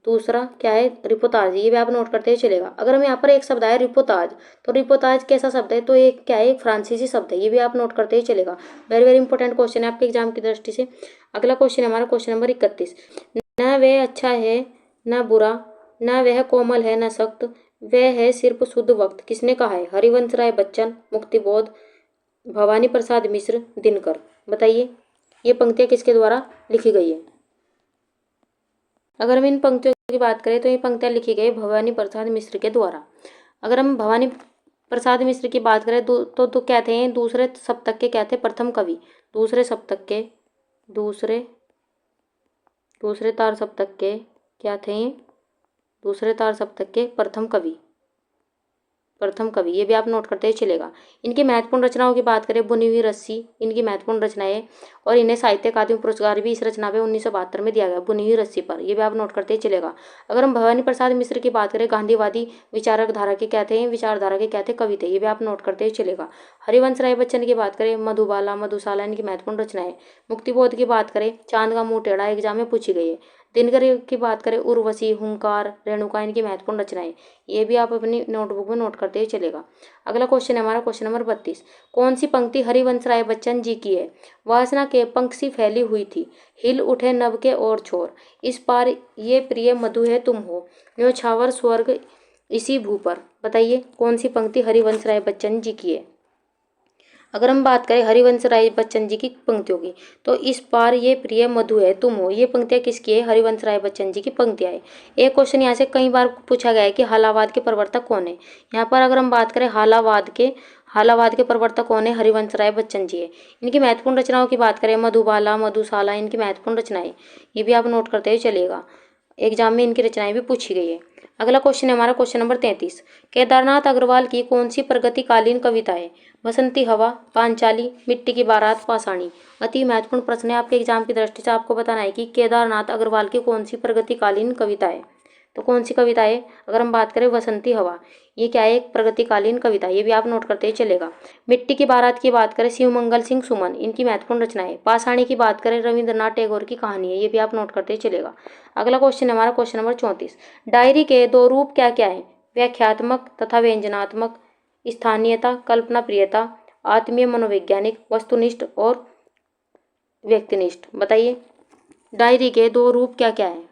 A: दूसरा क्या है, रिपोर्टाज, ये भी आप नोट करते हुए चलेगा। अगर हम यहाँ पर एक शब्द है रिपोर्टाज, तो रिपोर्टाज कैसा शब्द है, तो एक क्या है, एक फ्रांसीसी शब्द है, ये भी आप नोट करते ही चलेगा। वेरी वेरी इंपॉर्टेंट क्वेश्चन है आपके एग्जाम की दृष्टि से। अगला क्वेश्चन है हमारा क्वेश्चन नंबर 31। न वह अच्छा है न बुरा, न वह कोमल है न सख्त, वह है सिर्फ शुद्ध वक्त। किसने कहा है? हरिवंश राय बच्चन, मुक्तिबोध, भवानी प्रसाद मिश्र, दिनकर। बताइए ये पंक्तियां किसके द्वारा लिखी गई है? अगर हम इन पंक्तियों की बात करें तो ये पंक्तियां लिखी गई भवानी प्रसाद मिश्र के द्वारा। अगर हम भवानी प्रसाद मिश्र की बात करें तो क्या थे, दूसरे सप्तक के क्या थे, प्रथम कवि। दूसरे तार सप्तक के क्या थे, दूसरे तार सप्तक के प्रथम कवि, ये भी आप नोट करते ही चलेगा। इनकी महत्वपूर्ण रचनाओं की बात करें, बुनी हुई रस्सी इनकी महत्वपूर्ण रचनाएं और इन्हें साहित्य अकादमी पुरस्कार भी इस रचना पे 1972 में दिया गया, बुनी हुई रस्सी पर, ये भी आप नोट करते ही चलेगा। अगर हम भवानी प्रसाद मिश्र की बात करें, गांधीवादी विचारधारा के क्या थे, कवि थे, ये भी आप नोट करते ही चलेगा। हरिवंश राय बच्चन की बात करें, मधुबाला, मधुशाला इनकी महत्वपूर्ण रचनाएं। मुक्तिबोध की बात करें, चांद का मुंह टेढ़ा एग्जाम में पूछी गई है। दिनकर की बात करें, उर्वशी, हुंकार, रेणुका इनकी महत्वपूर्ण रचनाएं, ये भी आप अपनी नोटबुक में नोट करते ही चलेगा। अगला क्वेश्चन है हमारा क्वेश्चन नंबर 32। कौन सी पंक्ति हरिवंश राय बच्चन जी की है? वासना के पंख सी फैली हुई थी, हिल उठे नभ के और छोर, इस पार ये प्रिय मधु है तुम हो, न्यो छावर स्वर्ग इसी भू पर। बताइए कौन सी पंक्ति हरिवंश राय बच्चन जी की है? अगर हम बात करें हरिवंश राय बच्चन जी की पंक्तियों की, तो इस पार ये प्रिय मधु है तुम हो, ये पंक्तियां किसकी है? हरिवंश राय बच्चन जी की पंक्तियां है। एक क्वेश्चन यहाँ से कई बार पूछा गया है कि हालावाद के प्रवर्तक कौन है। यहाँ पर अगर हम बात करें हालावाद के प्रवर्तक कौन है? हरिवंश राय बच्चन जी है। इनकी महत्वपूर्ण रचनाओं की बात करें, मधुबाला, मधुशाला इनकी महत्वपूर्ण रचनाएं, ये भी आप नोट करते हुए चलेगा। एग्जाम में इनकी रचनाएं भी पूछी गई है। अगला क्वेश्चन है हमारा क्वेश्चन नंबर 33। केदारनाथ अग्रवाल की कौन सी प्रगतिकालीन कविता है? बसंती हवा, पांचाली, मिट्टी की बारात, पाषाणी। अति महत्वपूर्ण प्रश्न है आपके एग्जाम की दृष्टि से, आपको बताना है कि केदारनाथ अग्रवाल की कौन सी प्रगतिकालीन कविता है। तो कौन सी कविता है? अगर हम बात करें वसंती हवा, ये क्या है? एक प्रगतिकालीन कविता, ये भी आप नोट करते ही चलेगा। मिट्टी की बारात की बात करें शिवमंगल सिंह सुमन, इनकी महत्वपूर्ण रचनाएं। पाषाणी की बात करें रविंद्रनाथ टैगोर की कहानी है, ये भी आप नोट करते ही चलेगा। अगला क्वेश्चन है हमारा क्वेश्चन नंबर 34। डायरी के दो रूप क्या क्या है? व्याख्यात्मक तथा व्यंजनात्मक, स्थानीयता, कल्पना प्रियता, आत्मीय मनोवैज्ञानिक, वस्तुनिष्ठ और व्यक्तिनिष्ठ। बताइए डायरी के दो रूप क्या क्या है?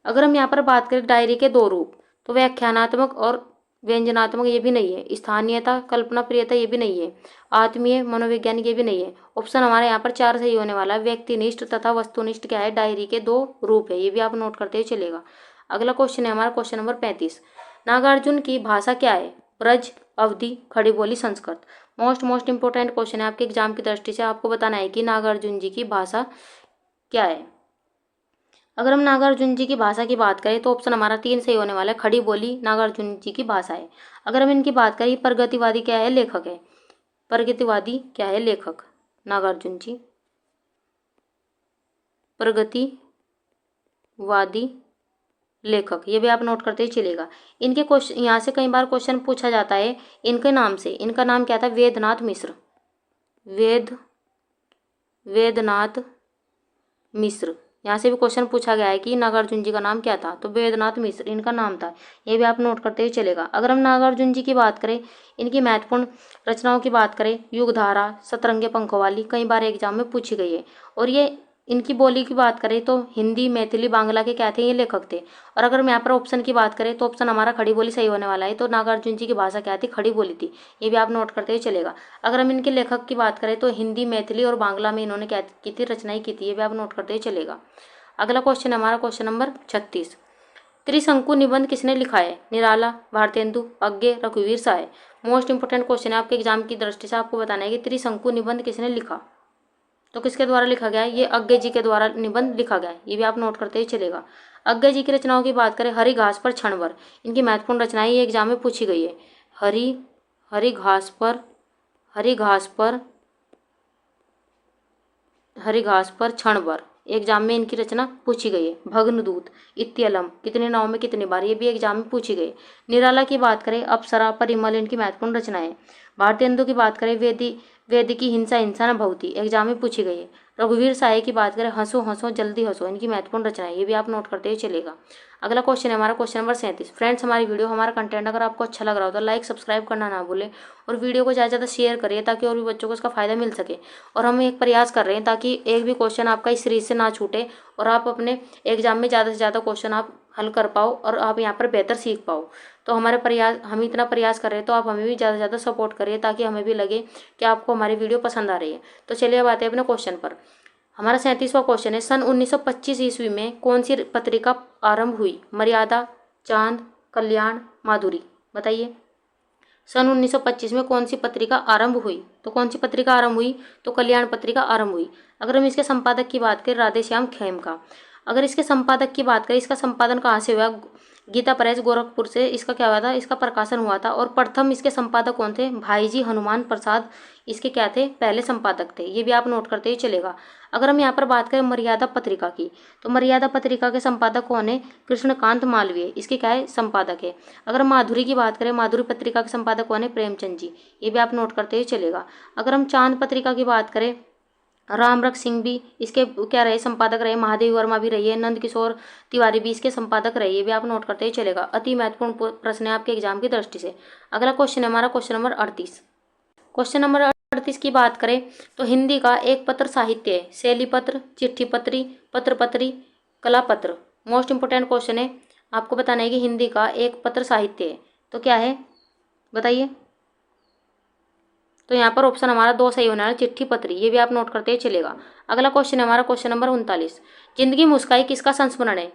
A: अगर हम यहाँ पर बात करें डायरी के दो रूप, तो व्याख्यानात्मक और व्यंजनात्मक ये भी नहीं है, स्थानीयता कल्पना प्रियता ये भी नहीं है, आत्मीय मनोवैज्ञानिक ये भी नहीं है। ऑप्शन हमारे यहाँ पर 4 सही होने वाला है। व्यक्तिनिष्ठ तथा वस्तुनिष्ठ क्या है? डायरी के दो रूप है, ये भी आप नोट करते हुए चलेगा। अगला क्वेश्चन है हमारा क्वेश्चन नंबर 35। नागार्जुन की भाषा क्या है? ब्रज, अवधी, खड़ी बोली, संस्कृत। मोस्ट इंपोर्टेंट क्वेश्चन है आपके एग्जाम की दृष्टि से। आपको बताना है कि नागार्जुन जी की भाषा क्या है। अगर हम नागार्जुन जी की भाषा की बात करें तो ऑप्शन हमारा 3 सही होने वाला है। खड़ी बोली नागार्जुन जी की भाषा है। अगर हम इनकी बात करें प्रगतिवादी क्या है? लेखक है। प्रगतिवादी क्या है? लेखक। नागार्जुन जी प्रगतिवादी लेखक, ये भी आप नोट करते ही चलेगा। इनके क्वेश्चन यहाँ से कई बार क्वेश्चन पूछा जाता है इनके नाम से। इनका नाम क्या था? वेदनाथ मिश्र। वेदनाथ मिश्र, यहाँ से भी क्वेश्चन पूछा गया है कि नागार्जुन जी का नाम क्या था, तो वेदनाथ मिश्र इनका नाम था, ये भी आप नोट करते हुए चलेगा। अगर हम नागार्जुन जी की बात करें, इनकी महत्वपूर्ण रचनाओं की बात करें, युगधारा, सतरंगे पंखों वाली, कई बार एग्जाम में पूछी गई है। और ये इनकी बोली की बात करें तो हिंदी, मैथिली, बांग्ला के क्या थे? ये लेखक थे। और अगर हम यहाँ पर ऑप्शन की बात करें तो ऑप्शन हमारा खड़ी बोली सही होने वाला है। तो नागार्जुन जी की भाषा क्या थी? खड़ी बोली थी, ये भी आप नोट करते हुए चलेगा। अगर हम इनके लेखक की बात करें तो हिंदी, मैथिली और बांग्ला में इन्होंने क्या की थी? रचनाएं की थी, ये भी आप नोट करते हुए चलेगा। अगला क्वेश्चन है हमारा क्वेश्चन नंबर 36। त्रिशंकु निबंध किसने लिखा है? निराला, भारतेंदु, अज्ञे, रघुवीर सहाय। मोस्ट इंपोर्टेंट क्वेश्चन है आपके एग्जाम की दृष्टि से। आपको बताना है कि त्रिशंकु निबंध किसने लिखा, तो किसके द्वारा लिखा गया है? ये अज्ञे जी के द्वारा निबंध लिखा गया है, ये भी आप नोट करते ही चलेगा। अज्ञे जी की रचनाओं की बात करें, हरी घास पर क्षण भर, इनकी महत्वपूर्ण रचनाएं ये एग्जाम में पूछी गई है। हरी घास पर क्षण भर एग्जाम में इनकी रचना पूछी गई है। भग्नदूत, इत्यलम, कितने नाव में कितनी बार, ये भी एग्जाम में पूछी गई। निराला की बात करें, अप्सरा, परिमल, इनकी महत्वपूर्ण रचनाएं। भारतेंदु की बात करें, वेद की हिंसा न भवती, एग्जाम में पूछी गई है। रघुवीर साय की बात करें, हंसो हंसो जल्दी हंसो, इनकी महत्वपूर्ण रचनाएं, ये भी आप नोट करते हुए चलेगा। अगला क्वेश्चन है हमारा क्वेश्चन नंबर 37। फ्रेंड्स, हमारी वीडियो, हमारा कंटेंट अगर आपको अच्छा लग रहा हो तो लाइक सब्सक्राइब करना ना भूलें और वीडियो को ज़्यादा शेयर करिए ताकि और भी बच्चों को इसका फायदा मिल सके। और हम एक प्रयास कर रहे हैं ताकि एक भी क्वेश्चन आपका इस सीरीज से ना छूटे और आप अपने एग्जाम में ज़्यादा से ज़्यादा क्वेश्चन आप हल कर पाओ और आप यहाँ पर बेहतर सीख पाओ। तो हम इतना प्रयास कर रहे हैं तो आप हमें भी ज़्यादा से ज़्यादा सपोर्ट करिए ताकि हमें भी लगे कि आपको हमारी वीडियो पसंद आ रही है। तो चलिए अब आते हैं अपने क्वेश्चन पर। हमारा 37वां क्वेश्चन है, सन 1925 ईस्वी में कौन सी पत्रिका आरंभ हुई? मर्यादा, चांद, कल्याण, माधुरी। बताइए सन 1925 में कौन सी पत्रिका आरंभ हुई? तो कौन सी पत्रिका आरंभ हुई? तो कल्याण पत्रिका आरंभ हुई। अगर हम इसके संपादक की बात करें, राधेश्याम खेमका। अगर इसके संपादक की बात करें, इसका संपादन कहाँ से हुआ? गीता प्रेस गोरखपुर से इसका क्या हुआ था? इसका प्रकाशन हुआ था। और प्रथम इसके संपादक कौन थे? भाईजी हनुमान प्रसाद इसके क्या थे? पहले संपादक थे, ये भी आप नोट करते ही चलेगा। अगर हम यहाँ पर बात करें मर्यादा पत्रिका की, तो मर्यादा पत्रिका के संपादक कौन है? कृष्णकांत मालवीय इसके क्या है? संपादक है। अगर माधुरी की बात करें, माधुरी पत्रिका के संपादक कौन है? प्रेमचंद जी, ये भी आप नोट करते ही चलेगा। अगर हम चांद पत्रिका की बात करें, रामरख सिंह भी इसके क्या रहे? संपादक रहे। महादेवी वर्मा भी रही है। नंद किशोर तिवारी भी इसके संपादक रहे, ये भी आप नोट करते ही चलेगा। अति महत्वपूर्ण प्रश्न है आपके एग्जाम की दृष्टि से। अगला क्वेश्चन है हमारा क्वेश्चन नंबर 38। क्वेश्चन नंबर 38 की बात करें तो हिंदी का एक पत्र साहित्य है। शैली पत्र, चिट्ठी पत्री, पत्र पत्री, कला पत्र। मोस्ट इंपोर्टेंट क्वेश्चन है, आपको बताना है कि हिंदी का एक पत्र साहित्य है, तो क्या है? बताइए। तो यहाँ पर ऑप्शन हमारा 2 सही होना है, चिट्ठी पत्री, ये भी आप नोट करते ही चलेगा। अगला क्वेश्चन है हमारा क्वेश्चन नंबर 39। जिंदगी मुस्काई किसका संस्मरण है?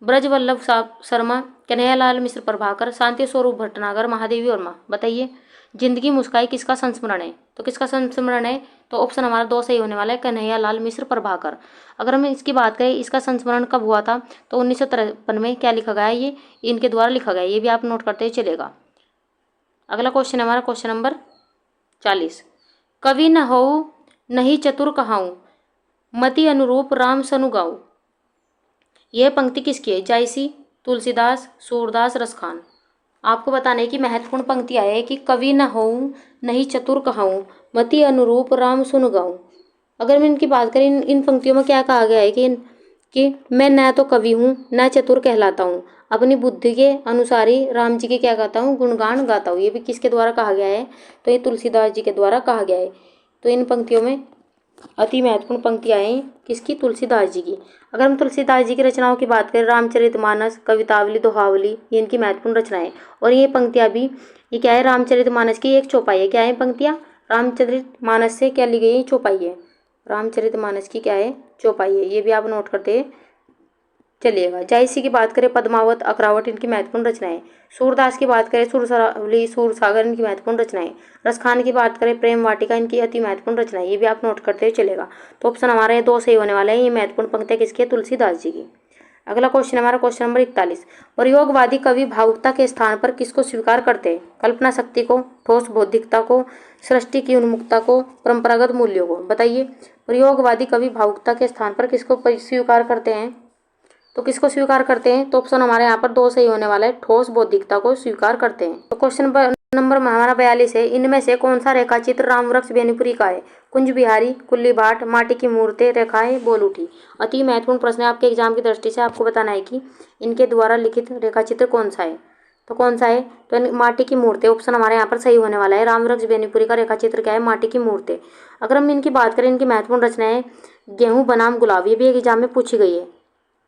A: ब्रज वल्लभ शर्मा, कन्हैयालाल मिश्र प्रभाकर, शांति स्वरूप भटनागर, महादेवी वर्मा। बताइए जिंदगी मुस्काई किसका संस्मरण है? तो किसका संस्मरण है? तो ऑप्शन हमारा 2 सही होने वाला है, कन्हैयालाल मिश्र प्रभाकर। अगर हम इसकी बात करें, इसका संस्मरण कब हुआ था? तो 1953 में क्या लिखा गया है? ये इनके द्वारा लिखा गया है, ये भी आप नोट करते ही चलेगा। अगला क्वेश्चन हमारा क्वेश्चन नंबर 40। कवि न होऊ नहीं चतुर कहाऊं, मति अनुरूप राम सनु गाऊं। यह पंक्ति किसकी है? जायसी, तुलसीदास, सूरदास, रसखान। आपको बताने की महत्वपूर्ण पंक्तियाँ है कि कवि न होऊं नहीं चतुर कहाऊं, मति अनुरूप राम सुन गाऊं। अगर मैं इनकी बात करें, इन पंक्तियों में क्या कहा गया है कि मैं न तो कवि हूँ न चतुर कहलाता हूँ, अपनी बुद्धि के अनुसार ही राम जी के क्या गाता हूँ, गुणगान गाता हूँ। ये भी किसके द्वारा कहा गया है, तो ये तुलसीदास जी के द्वारा कहा गया है। तो इन पंक्तियों में अति महत्वपूर्ण पंक्तियाँ हैं किसकी, तुलसीदास जी की। अगर हम तुलसीदास जी की रचनाओं की बात करें, रामचरितमानस, कवितावली, दोहावली, ये इनकी महत्वपूर्ण रचनाएं। और ये पंक्तियाँ भी, ये क्या है, रामचरितमानस की एक चौपाई है। क्या है पंक्तियाँ, रामचरितमानस से क्या ली गई है, चौपाई है। रामचरितमानस की क्या है, चौपाई है। ये भी आप नोट करते चलिएगा। जायसी की बात करें, पद्मावत, अकरावट, इनकी महत्वपूर्ण रचनाएं। सूरदास की बात करें, सुरसरावली, सूरसागर, इनकी महत्वपूर्ण रचनाएं। रसखान की बात करें, प्रेम वाटिका, इनकी अति महत्वपूर्ण रचनाएं। ये भी आप नोट करते चलेगा। तो ऑप्शन हमारा ये 2 सही होने वाला है। ये महत्वपूर्ण पंक्तियां किसकी है, तुलसीदास जी की। अगला क्वेश्चन हमारा क्वेश्चन नंबर 41। प्रयोगवादी कवि भावुकता के स्थान पर किसको स्वीकार करते हैं, कल्पना शक्ति को, ठोस बौद्धिकता को, सृष्टि की उन्मुखता को, परंपरागत मूल्यों को। बताइए, प्रयोगवादी कवि भावुकता के स्थान पर किसको स्वीकार करते हैं, तो किसको स्वीकार करते हैं, तो ऑप्शन हमारे यहाँ पर 2 सही होने वाला है, ठोस बौद्धिकता को स्वीकार करते हैं। तो क्वेश्चन नंबर हमारा 42 है, इनमें से कौन सा रेखाचित्र रामवृक्ष बेनीपुरी का है, कुंज बिहारी, कुल्ली भाट, माटी की मूर्तें, रेखाएं बोल उठी। अति महत्वपूर्ण प्रश्न है आपके एग्जाम की दृष्टि से। आपको बताना है कि इनके द्वारा लिखित रेखाचित्र कौन सा है, तो कौन सा है, तो माटी की मूर्तें। ऑप्शन हमारे यहाँ पर सही होने वाला है। रामवृक्ष बेनीपुरी का रेखाचित्र क्या है, माटी की मूर्तें। अगर हम इनकी बात करें, इनकी महत्वपूर्ण रचनाएं, गेहूं बनाम गुलाब, ये भी एक एग्जाम में पूछी गई है।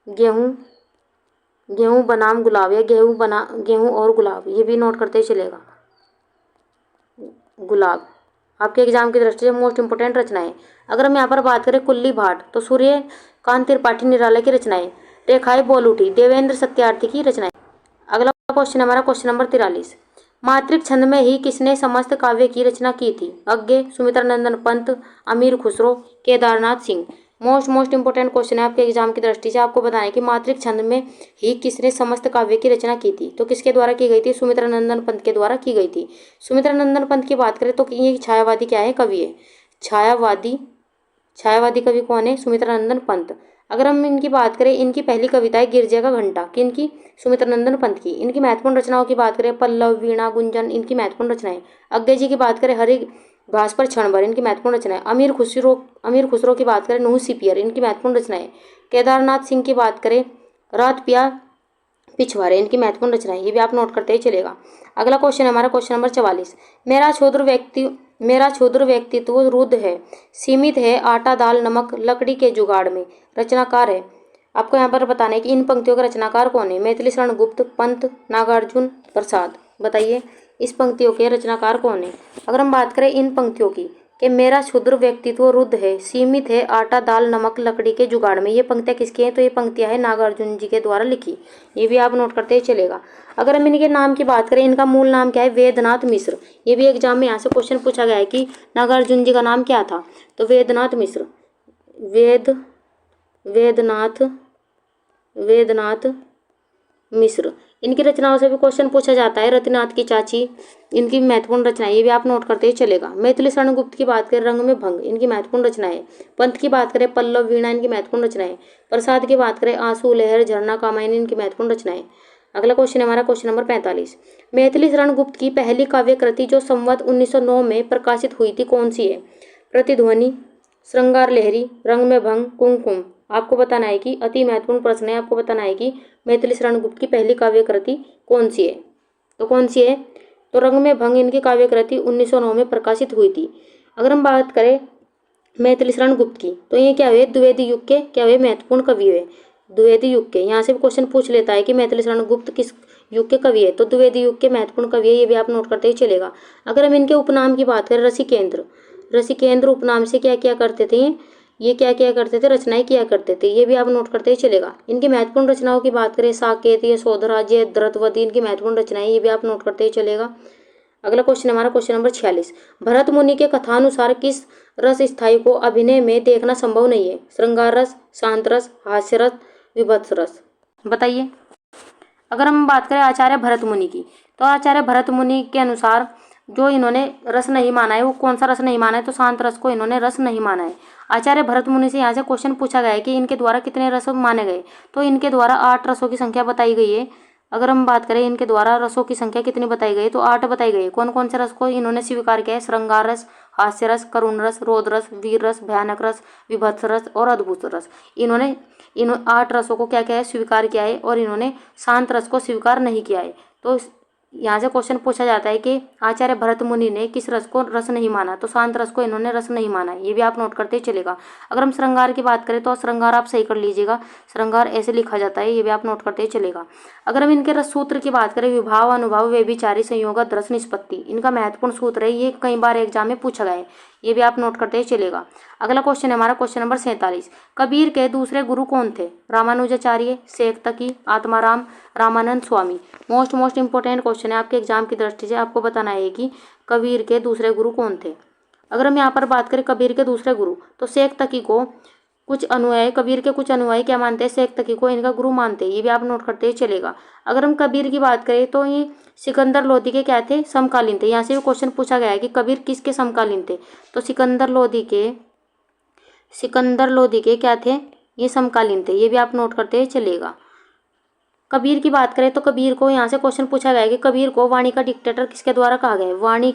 A: गेहूं बनाम गुलाब, या गेहूं और गुलाब, ये भी नोट करते ही चलेगा। गुलाब आपके एग्जाम की दृष्टि से मोस्ट इंपोर्टेंट रचनाएं। अगर हम यहाँ पर बात करें कुल्ली भाट, तो सूर्यकांत त्रिपाठी निराला की रचनाएं। रेखाएं बोल उठी, देवेंद्र सत्यार्थी की रचनाएं। अगला क्वेश्चन हमारा क्वेश्चन नंबर 43। मातृक छंद में ही किसने समस्त काव्य की रचना की थी, अज्ञे, सुमित्रानंदन पंत, अमीर Khusro, Kedarnath Singh. Most important question है आपके एग्जाम की दृष्टि से। आपको बताना है कि मातृक छंद में ही किसने समस्त काव्य की रचना की थी, तो किसके द्वारा की गई थी, सुमित्रानंदन पंत के द्वारा की गई थी। सुमित्रानंदन पंत की बात करें तो ये छायावादी क्या है, कवि है। छायावादी कवि कौन है, सुमित्रानंदन पंत। अगर हम इनकी बात करें, इनकी पहली कविता है गिरजे का घंटा, किनकी, सुमित्रानंदन पंत की। इनकी महत्वपूर्ण रचनाओं की बात करें, पल्लव, वीणा, गुंजन, इनकी महत्वपूर्ण रचनाएं। अज्ञे जी की बात करें, हरि घास पर क्षण भर, इनकी महत्वपूर्ण रचनाएं। अमीर खुसरो की बात करें, नूह सिपियर, इनकी महत्वपूर्ण रचनाएं। केदारनाथ सिंह की बात करें, रात पिया पिछवाड़े, इनकी महत्वपूर्ण रचनाएं। ये भी आप नोट करते ही चलेगा। अगला क्वेश्चन हमारा क्वेश्चन नंबर 44। मेरा क्षुद्र व्यक्तित्व रुद्ध है, सीमित है आटा दाल नमक लकड़ी के जुगाड़ में, रचनाकार है। आपको यहाँ पर बताना है कि इन पंक्तियों का रचनाकार कौन है, मैथिली शरण गुप्त, पंत, नागार्जुन प्रसाद। बताइए, इस पंक्तियों के रचनाकार कौन है। अगर हम बात करें इन पंक्तियों की, कि मेरा क्षुद्र व्यक्तित्व रुद्ध है, सीमित है आटा दाल नमक लकड़ी के जुगाड़ में, ये पंक्तियाँ किसकी हैं, तो ये पंक्तियाँ हैं नागार्जुन जी के द्वारा लिखी। ये भी आप नोट करते ही चलेगा। अगर हम इनके नाम की बात करें, इनका मूल नाम क्या है, वेदनाथ मिश्र। ये भी एग्जाम में यहाँ से क्वेश्चन पूछा गया है कि नागार्जुन जी का नाम क्या था, तो वेदनाथ मिश्र। वेदनाथ मिश्र। इनकी रचनाओं से भी क्वेश्चन पूछा जाता है। रतिनाथ की चाची, इनकी महत्वपूर्ण रचनाएं। ये भी आप नोट करते ही चलेगा। मैथिली शरण गुप्त की बात करें, रंग में भंग, इनकी महत्वपूर्ण रचनाएं। पंत की बात करें, पल्लव, वीणा, इनकी महत्वपूर्ण रचनाएं। प्रसाद की बात करें, आंसू, लहर, झरना, कामायनी, इनकी महत्वपूर्ण रचनाएं। अगला क्वेश्चन हमारा क्वेश्चन नंबर 45। मैथिली शरण गुप्त की पहली काव्य कृति जो संवत 1909 में प्रकाशित हुई थी, कौन सी है, प्रतिध्वनि, श्रृंगार लहरी, रंग में भंग, कुमकुम। आपको बताना है कि अति महत्वपूर्ण प्रश्न है। आपको बताना है कि मैथिली शरण गुप्त की पहली काव्य कृति कौन सी है, तो कौन सी है, तो रंग में भंग, इनकी काव्य कृति 1909 में प्रकाशित हुई थी। अगर हम बात करें मैथिली शरण गुप्त की, तो ये क्या हुए, द्विवेदी युग के क्या हुए, महत्वपूर्ण कवि हुए। द्विवेदी युग के, यहाँ से भी क्वेश्चन पूछ लेता है कि मैथिली शरण गुप्त किस युग के कवि है, तो द्विवेदी युग के महत्वपूर्ण कवि है। ये भी आप नोट करते ही चलेगा। अगर हम इनके उपनाम की बात करें, रसिकेंद्र उपनाम से क्या क्या करते थे, ये क्या क्या करते थे, रचनाएं किया करते थे। ये भी आप नोट करते ही चलेगा। इनकी महत्वपूर्ण रचनाओं की बात करें, साकेत, यशोधरा, जयद्रथवती, इनकी महत्वपूर्ण रचनाएं। ये भी आप नोट करते ही चलेगा। अगला क्वेश्चन हमारा क्वेश्चन नंबर 46। भरत मुनि के कथानुसार किस रस स्थायी को अभिनय में देखना संभव नहीं है, श्रृंगार रस, शांत रस, हास्य रस, विभत्स रस। बताइए। अगर हम बात करें आचार्य भरत मुनि की, तो आचार्य भरत मुनि के अनुसार जो इन्होंने रस नहीं माना है वो कौन सा रस नहीं माना है, तो शांत रस को इन्होंने रस नहीं माना है। आचार्य भरत मुनि से यहाँ से क्वेश्चन पूछा गया है कि इनके द्वारा कितने रस माने गए, तो इनके द्वारा 8 रसों की संख्या बताई गई है। अगर हम बात करें इनके द्वारा रसों की संख्या कितनी बताई गई है, तो 8 बताई गई है। कौन कौन से रस को इन्होंने स्वीकार किया है? श्रृंगार रस, हास्य रस, करुण रस, रोद रस, वीर रस, भयानक रस, विभत्स रस और अद्भुत रस। इन्होंने इन 8 रसों को क्या किया है? स्वीकार किया है, और इन्होंने शांत रस को स्वीकार नहीं किया है। तो यहाँ से क्वेश्चन पूछा जाता है कि आचार्य भरत मुनि ने किस रस को रस नहीं माना, तो शांत रस को इन्होंने रस नहीं माना है। ये भी आप नोट करते ही चलेगा। अगर हम श्रृंगार की बात करें तो श्रृंगार आप सही कर लीजिएगा, श्रृंगार ऐसे लिखा जाता है, ये भी आप नोट करते ही चलेगा। अगर हम इनके रस सूत्र की बात करें, विभाव, अनुभव, व्यभिचारी, संयोग, रस, निष्पत्ति, इनका महत्वपूर्ण सूत्र है। ये कई बार एग्जाम में पूछा गया है, ये भी आप नोट करते ही चलेगा। अगला क्वेश्चन है हमारा क्वेश्चन नंबर 47। कबीर के दूसरे गुरु कौन थे? रामानुजाचार्य, शेख तकी, आत्माराम, रामानंद स्वामी। मोस्ट इंपॉर्टेंट क्वेश्चन है आपके एग्जाम की दृष्टि से। आपको बताना है कि कबीर के दूसरे गुरु कौन थे। अगर हम यहाँ पर बात करें कबीर के दूसरे गुरु, तो शेख तकी को कुछ अनुयायी, कबीर के कुछ अनुयायी क्या मानते हैं? शेख तकी को इनका गुरु मानते हैं। ये भी आप नोट करते ही चलेगा। अगर हम कबीर की बात करें तो ये सिकंदर लोधी के क्या थे? समकालीन थे। यहाँ से भी क्वेश्चन पूछा गया है कि कबीर किसके समकालीन थे, तो सिकंदर लोधी के क्या थे? ये समकालीन थे। ये भी आप नोट करते ही चलेगा। कबीर की बात करें तो कबीर को यहाँ से क्वेश्चन पूछा गया है कि कबीर को वाणी का डिक्टेटर किसके द्वारा कहा गया है? वाणी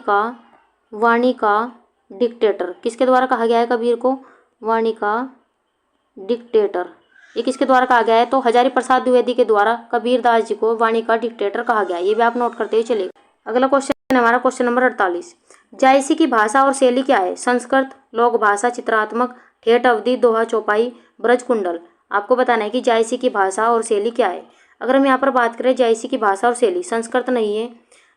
A: का डिक्टेटर किसके द्वारा कहा गया है? कबीर को वाणी का डिक्टेटर ये किसके द्वारा कहा गया है? तो हजारी प्रसाद द्विवेदी के द्वारा कबीर दास जी को वाणी का डिक्टेटर कहा गया है। ये भी आप नोट करते ही चलेगा। अगला क्वेश्चन है हमारा क्वेश्चन नंबर 48। जायसी की भाषा और शैली क्या है? संस्कृत, लोक भाषा, चित्रात्मक, ठेठ अवधि, दोहा, चौपाई, ब्रज कुंडल। आपको बताना है कि जायसी की भाषा और शैली क्या है। अगर हम यहाँ पर बात करें जायसी की भाषा और शैली, संस्कृत नहीं है,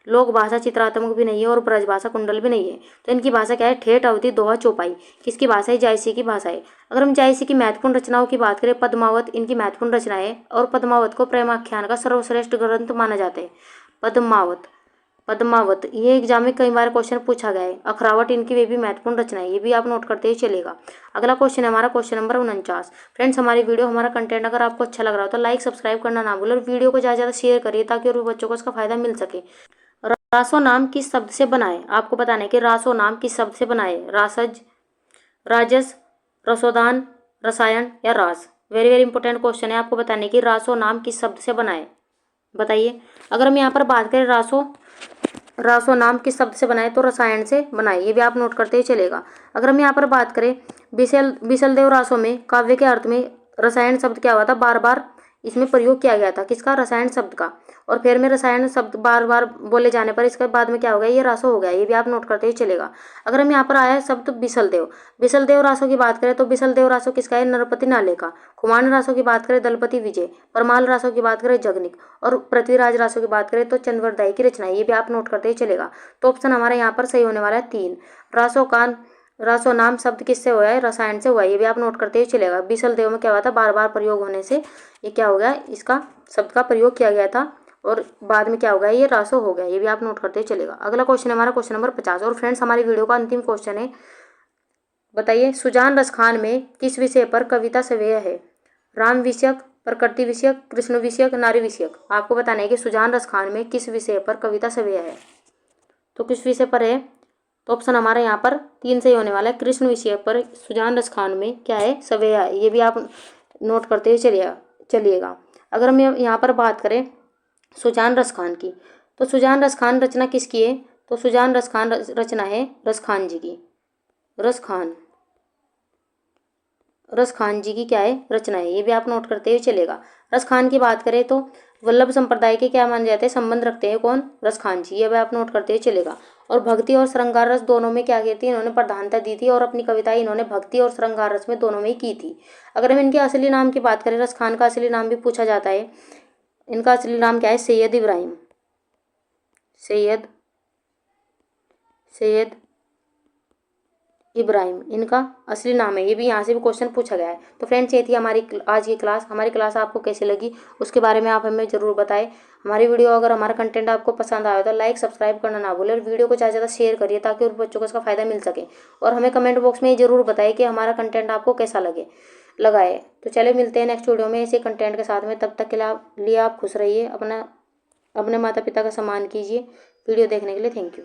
A: लोक भाषा चित्रात्मक भी नहीं है, और ब्रज भाषा कुंडल भी नहीं है। तो इनकी भाषा क्या है? ठेठ अवधि, दोहा, चौपाई। किसकी भाषा है? जायसी की भाषा है। अगर हम जायसी की महत्वपूर्ण रचनाओं की बात करें, पद्मावत इनकी महत्वपूर्ण रचना है, और पद्मावत को प्रेमाख्यान का सर्वश्रेष्ठ ग्रंथ माना जाता है। पद्मावत ये एग्जाम में कई बार क्वेश्चन पूछा गया है। अखरावट इनकी वे भी महत्वपूर्ण रचना है। ये भी आप नोट करते ही चलेगा। अगला क्वेश्चन है हमारा क्वेश्चन नंबर 49। फ्रेंड्स, हमारी वीडियो, हमारा कंटेंट अगर आपको अच्छा लग रहा हो तो लाइक सब्सक्राइब करना ना भूलें, और वीडियो को ज़्यादा शेयर करिए ताकि और भी बच्चों को इसका फायदा मिल सके। रासो नाम किस शब्द से बना है? आपको बताना है कि रासो नाम किस शब्द से बना है? रासज, राजस, रसोदान, रसायन या रास। वेरी वेरी इंपॉर्टेंट क्वेश्चन है। आपको बताने की रासो नाम किस शब्द से बना है, बताइए। अगर हम यहाँ पर बात करें रासो नाम किस शब्द से बनाए, तो रसायन से बनाए। ये भी आप नोट करते ही चलेगा। अगर हम यहाँ पर बात करें बिसलदेव रासो में काव्य के अर्थ में रसायन शब्द क्या हुआ था? बार बार इसमें प्रयोग किया गया था। किसका? रसायन शब्द का। और फिर में रसायन शब्द बार बार बोले जाने पर इसके बाद में क्या हो गया? ये रासो हो गया। ये भी आप नोट करते ही चलेगा। अगर हम यहाँ पर आया शब्द बिसलदेव रासो की बात करें तो बिसलदेव रासो किसका है? नरपति नाले का। खुमान रासो की बात करें दलपति विजय, परमाल रासो की बात करें जगनिक, और पृथ्वीराज रासो की बात करें तो चंद्रवरदाई की रचना है। ये भी आप नोट करते ही चलेगा। तो ऑप्शन हमारा यहाँ पर सही होने वाला है 3। रासो नाम शब्द किससे हुआ है? रसायन से हुआ है। ये भी आप नोट करते ही चलेगा। बिसलदेव में क्या हुआ था? बार बार प्रयोग होने से ये क्या हो गया? इसका शब्द का प्रयोग किया गया था, और बाद में क्या हो गया? ये रासो हो गया। ये भी आप नोट करते ही चलेगा। अगला क्वेश्चन है हमारा क्वेश्चन नंबर 50। और फ्रेंड्स, हमारी वीडियो का अंतिम क्वेश्चन है, बताइए सुजान रसखान में किस विषय पर कविता सवेय है? राम विषयक, प्रकृति विषयक, कृष्ण विषयक, नारी विषयक। आपको बताना है कि सुजान रसखान में किस विषय पर कविता सवेय है, तो किस विषय पर है? तो ऑप्शन हमारे यहाँ पर 3 सही होने वाला है। कृष्ण विषय पर सुजान रसखान में क्या है? सवेय है। ये भी आप नोट करते ही चलिएगा। अगर हम यहाँ पर बात करें सुजान रसखान की, तो सुजान रसखान रचना किसकी है? तो सुजान रसखान रचना है रसखान जी की। रसखान जी की क्या है? रचना है। ये भी आप नोट करते हुए चलेगा। रसखान की बात करें तो वल्लभ संप्रदाय के क्या माने जाते हैं? संबंध रखते हैं। कौन? रसखान जी। ये भी आप नोट करते हुए चलेगा। और भक्ति और श्रृंगार रस दोनों में क्या कहती है? इन्होंने प्रधानता दी थी, और अपनी कविताएं इन्होंने भक्ति और श्रृंगार रस में दोनों में ही की थी। अगर हम इनके असली नाम की बात करें, रसखान का असली नाम भी पूछा जाता है। इनका असली नाम क्या है? सैयद इब्राहिम इनका असली नाम है। ये भी यहाँ से भी क्वेश्चन पूछा गया है। तो फ्रेंड्स, ये थी हमारी आज की क्लास। हमारी क्लास आपको कैसी लगी उसके बारे में आप हमें ज़रूर बताएं। हमारी वीडियो, अगर हमारा कंटेंट आपको पसंद आया तो लाइक सब्सक्राइब करना ना भूलें, और वीडियो को ज़्यादा शेयर करिए ताकि और बच्चों को इसका फ़ायदा मिल सके। और हमें कमेंट बॉक्स में ये ज़रूर बताएं कि हमारा कंटेंट आपको कैसा लगा है। तो चले मिलते हैं नेक्स्ट वीडियो में ऐसे कंटेंट के साथ में। तब तक के लिए आप खुश रहिए, अपने माता पिता का सम्मान कीजिए। वीडियो देखने के लिए थैंक यू।